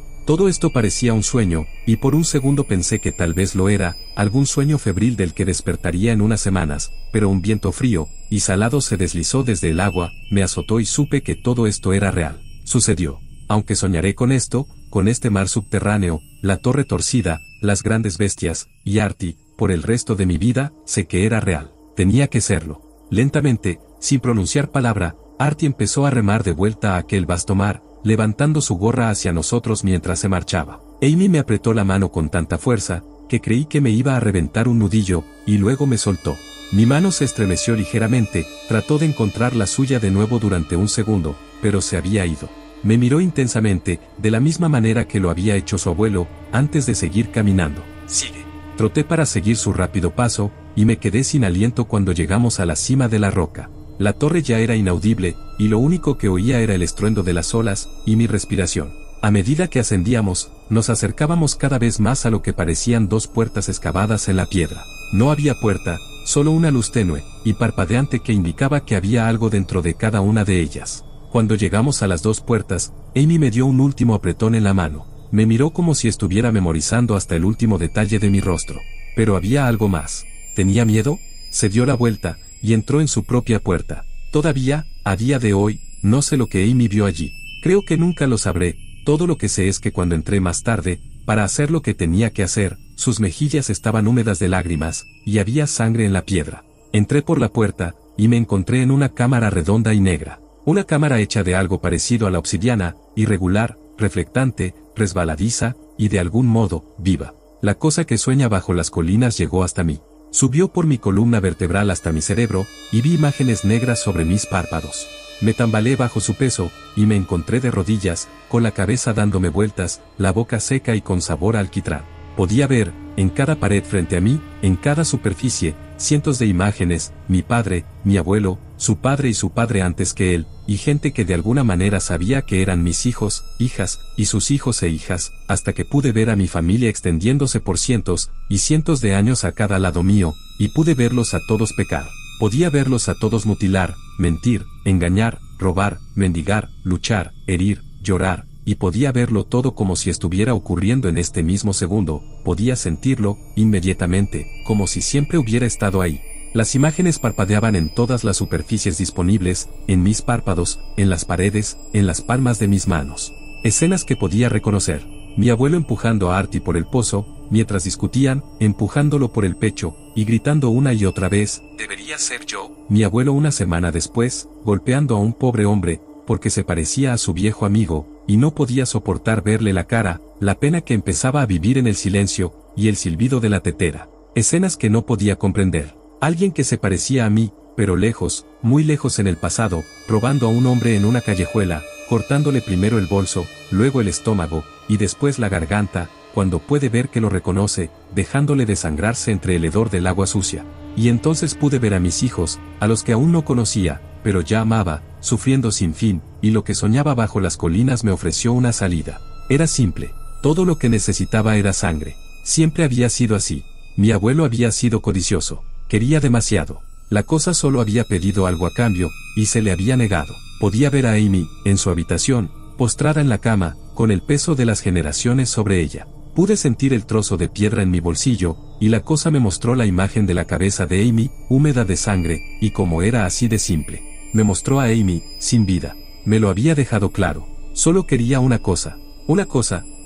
Todo esto parecía un sueño, y por un segundo pensé que tal vez lo era, algún sueño febril del que despertaría en unas semanas, pero un viento frío y salado se deslizó desde el agua, me azotó y supe que todo esto era real. Sucedió. Aunque soñaré con esto, con este mar subterráneo, la torre torcida, las grandes bestias, y Artie, por el resto de mi vida, sé que era real. Tenía que serlo. Lentamente, sin pronunciar palabra, Artie empezó a remar de vuelta a aquel vasto mar, levantando su gorra hacia nosotros mientras se marchaba. Amy me apretó la mano con tanta fuerza, que creí que me iba a reventar un nudillo, y luego me soltó. Mi mano se estremeció ligeramente, trató de encontrar la suya de nuevo durante un segundo, pero se había ido. Me miró intensamente, de la misma manera que lo había hecho su abuelo, antes de seguir caminando. Sigue. Troté para seguir su rápido paso, y me quedé sin aliento cuando llegamos a la cima de la roca. La torre ya era inaudible, y lo único que oía era el estruendo de las olas, y mi respiración. A medida que ascendíamos, nos acercábamos cada vez más a lo que parecían dos puertas excavadas en la piedra. No había puerta, solo una luz tenue, y parpadeante que indicaba que había algo dentro de cada una de ellas. Cuando llegamos a las dos puertas, Amy me dio un último apretón en la mano. Me miró como si estuviera memorizando hasta el último detalle de mi rostro. Pero había algo más. ¿Tenía miedo? Se dio la vuelta, y entró en su propia puerta. Todavía, a día de hoy, no sé lo que Amy vio allí. Creo que nunca lo sabré. Todo lo que sé es que cuando entré más tarde, para hacer lo que tenía que hacer, sus mejillas estaban húmedas de lágrimas, y había sangre en la piedra. Entré por la puerta, y me encontré en una cámara redonda y negra. Una cámara hecha de algo parecido a la obsidiana, irregular, reflectante, resbaladiza, y de algún modo, viva. La cosa que sueña bajo las colinas llegó hasta mí. Subió por mi columna vertebral hasta mi cerebro, y vi imágenes negras sobre mis párpados. Me tambaleé bajo su peso, y me encontré de rodillas, con la cabeza dándome vueltas, la boca seca y con sabor a alquitrán. Podía ver, en cada pared frente a mí, en cada superficie, cientos de imágenes, mi padre, mi abuelo, su padre y su padre antes que él, y gente que de alguna manera sabía que eran mis hijos, hijas, y sus hijos e hijas, hasta que pude ver a mi familia extendiéndose por cientos, y cientos de años a cada lado mío, y pude verlos a todos pecar. Podía verlos a todos mutilar, mentir, engañar, robar, mendigar, luchar, herir, llorar, y podía verlo todo como si estuviera ocurriendo en este mismo segundo, podía sentirlo, inmediatamente, como si siempre hubiera estado ahí. Las imágenes parpadeaban en todas las superficies disponibles, en mis párpados, en las paredes, en las palmas de mis manos. Escenas que podía reconocer. Mi abuelo empujando a Artie por el pozo, mientras discutían, empujándolo por el pecho, y gritando una y otra vez, «Debería ser yo». Mi abuelo una semana después, golpeando a un pobre hombre, porque se parecía a su viejo amigo, y no podía soportar verle la cara, la pena que empezaba a vivir en el silencio, y el silbido de la tetera. Escenas que no podía comprender. Alguien que se parecía a mí, pero lejos, muy lejos en el pasado, robando a un hombre en una callejuela, cortándole primero el bolso, luego el estómago, y después la garganta, cuando pude ver que lo reconoce, dejándole desangrarse entre el hedor del agua sucia. Y entonces pude ver a mis hijos, a los que aún no conocía, pero ya amaba, sufriendo sin fin, y lo que soñaba bajo las colinas me ofreció una salida. Era simple. Todo lo que necesitaba era sangre. Siempre había sido así. Mi abuelo había sido codicioso. Quería demasiado. La cosa solo había pedido algo a cambio, y se le había negado. Podía ver a Amy, en su habitación, postrada en la cama, con el peso de las generaciones sobre ella. Pude sentir el trozo de piedra en mi bolsillo, y la cosa me mostró la imagen de la cabeza de Amy, húmeda de sangre, y como era así de simple. Me mostró a Amy, sin vida. Me lo había dejado claro. Solo quería una cosa,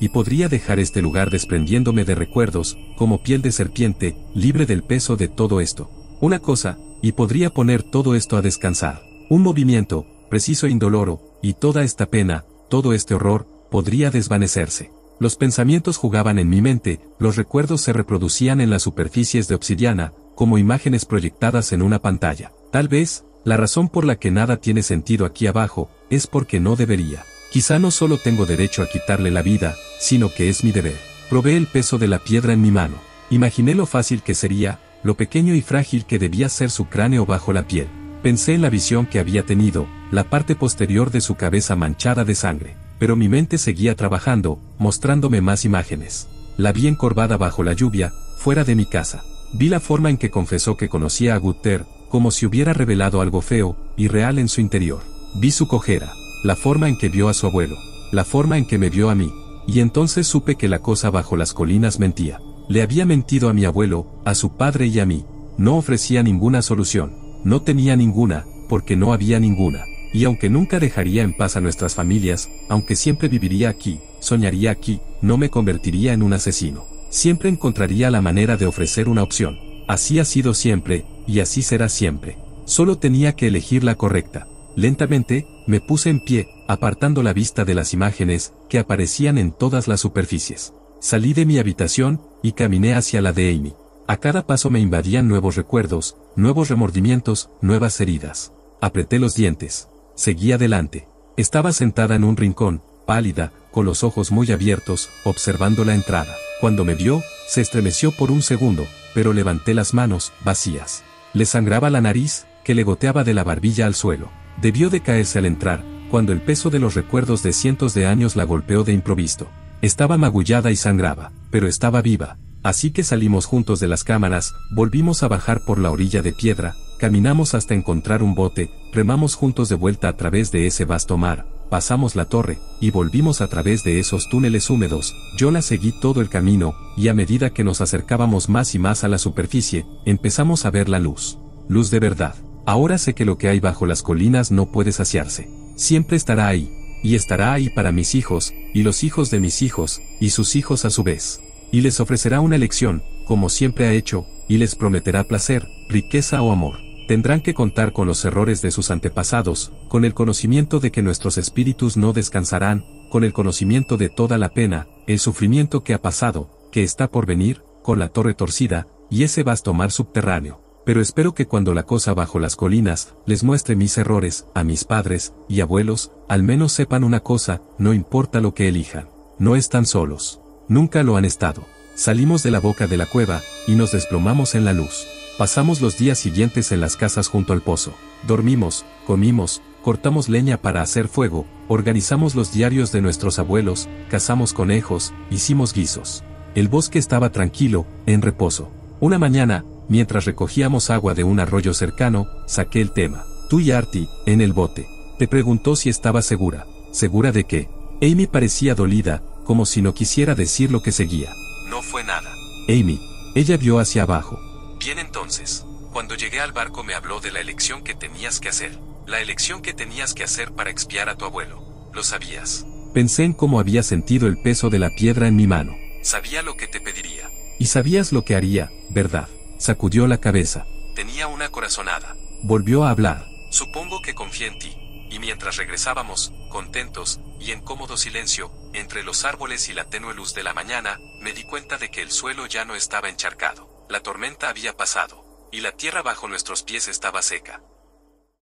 y podría dejar este lugar desprendiéndome de recuerdos, como piel de serpiente, libre del peso de todo esto. Una cosa, y podría poner todo esto a descansar. Un movimiento, preciso e indoloro, y toda esta pena, todo este horror, podría desvanecerse. Los pensamientos jugaban en mi mente, los recuerdos se reproducían en las superficies de obsidiana, como imágenes proyectadas en una pantalla. Tal vez, la razón por la que nada tiene sentido aquí abajo, es porque no debería. Quizá no solo tengo derecho a quitarle la vida, sino que es mi deber. Probé el peso de la piedra en mi mano. Imaginé lo fácil que sería, lo pequeño y frágil que debía ser su cráneo bajo la piel. Pensé en la visión que había tenido, la parte posterior de su cabeza manchada de sangre. Pero mi mente seguía trabajando, mostrándome más imágenes. La vi encorvada bajo la lluvia, fuera de mi casa. Vi la forma en que confesó que conocía a Gunther, como si hubiera revelado algo feo, y real en su interior. Vi su cojera, la forma en que vio a su abuelo, la forma en que me vio a mí. Y entonces supe que la cosa bajo las colinas mentía. Le había mentido a mi abuelo, a su padre y a mí. No ofrecía ninguna solución. No tenía ninguna, porque no había ninguna. Y aunque nunca dejaría en paz a nuestras familias, aunque siempre viviría aquí, soñaría aquí, no me convertiría en un asesino. Siempre encontraría la manera de ofrecer una opción. Así ha sido siempre, y así será siempre. Solo tenía que elegir la correcta. Lentamente, me puse en pie, apartando la vista de las imágenes, que aparecían en todas las superficies. Salí de mi habitación, y caminé hacia la de Amy. A cada paso me invadían nuevos recuerdos, nuevos remordimientos, nuevas heridas. Apreté los dientes. Seguí adelante. Estaba sentada en un rincón, pálida, con los ojos muy abiertos, observando la entrada. Cuando me vio, se estremeció por un segundo, pero levanté las manos, vacías. Le sangraba la nariz, que le goteaba de la barbilla al suelo. Debió de caerse al entrar, cuando el peso de los recuerdos de cientos de años la golpeó de improviso. Estaba magullada y sangraba, pero estaba viva. Así que salimos juntos de las cámaras, volvimos a bajar por la orilla de piedra, caminamos hasta encontrar un bote, remamos juntos de vuelta a través de ese vasto mar, pasamos la torre, y volvimos a través de esos túneles húmedos. Yo la seguí todo el camino, y a medida que nos acercábamos más y más a la superficie, empezamos a ver la luz. Luz de verdad. Ahora sé que lo que hay bajo las colinas no puede saciarse. Siempre estará ahí. Y estará ahí para mis hijos, y los hijos de mis hijos, y sus hijos a su vez. Y les ofrecerá una elección, como siempre ha hecho, y les prometerá placer, riqueza o amor. Tendrán que contar con los errores de sus antepasados, con el conocimiento de que nuestros espíritus no descansarán, con el conocimiento de toda la pena, el sufrimiento que ha pasado, que está por venir, con la torre torcida, y ese vasto mar subterráneo. Pero espero que cuando la cosa bajo las colinas les muestre mis errores, a mis padres y abuelos, al menos sepan una cosa, no importa lo que elijan. No están solos. Nunca lo han estado. Salimos de la boca de la cueva, y nos desplomamos en la luz. Pasamos los días siguientes en las casas junto al pozo. Dormimos, comimos, cortamos leña para hacer fuego, organizamos los diarios de nuestros abuelos, cazamos conejos, hicimos guisos. El bosque estaba tranquilo, en reposo. Una mañana, mientras recogíamos agua de un arroyo cercano, saqué el tema. Tú y Artie, en el bote. Te preguntó si estaba segura. ¿Segura de qué? Amy parecía dolida, como si no quisiera decir lo que seguía. No fue nada. Amy. Ella vio hacia abajo. Bien entonces. Cuando llegué al barco me habló de la elección que tenías que hacer. La elección que tenías que hacer para expiar a tu abuelo. Lo sabías. Pensé en cómo había sentido el peso de la piedra en mi mano. Sabía lo que te pediría. Y sabías lo que haría, ¿verdad? Sacudió la cabeza. Tenía una corazonada. Volvió a hablar. Supongo que confié en ti. Y mientras regresábamos, contentos, y en cómodo silencio, entre los árboles y la tenue luz de la mañana, me di cuenta de que el suelo ya no estaba encharcado. La tormenta había pasado, y la tierra bajo nuestros pies estaba seca.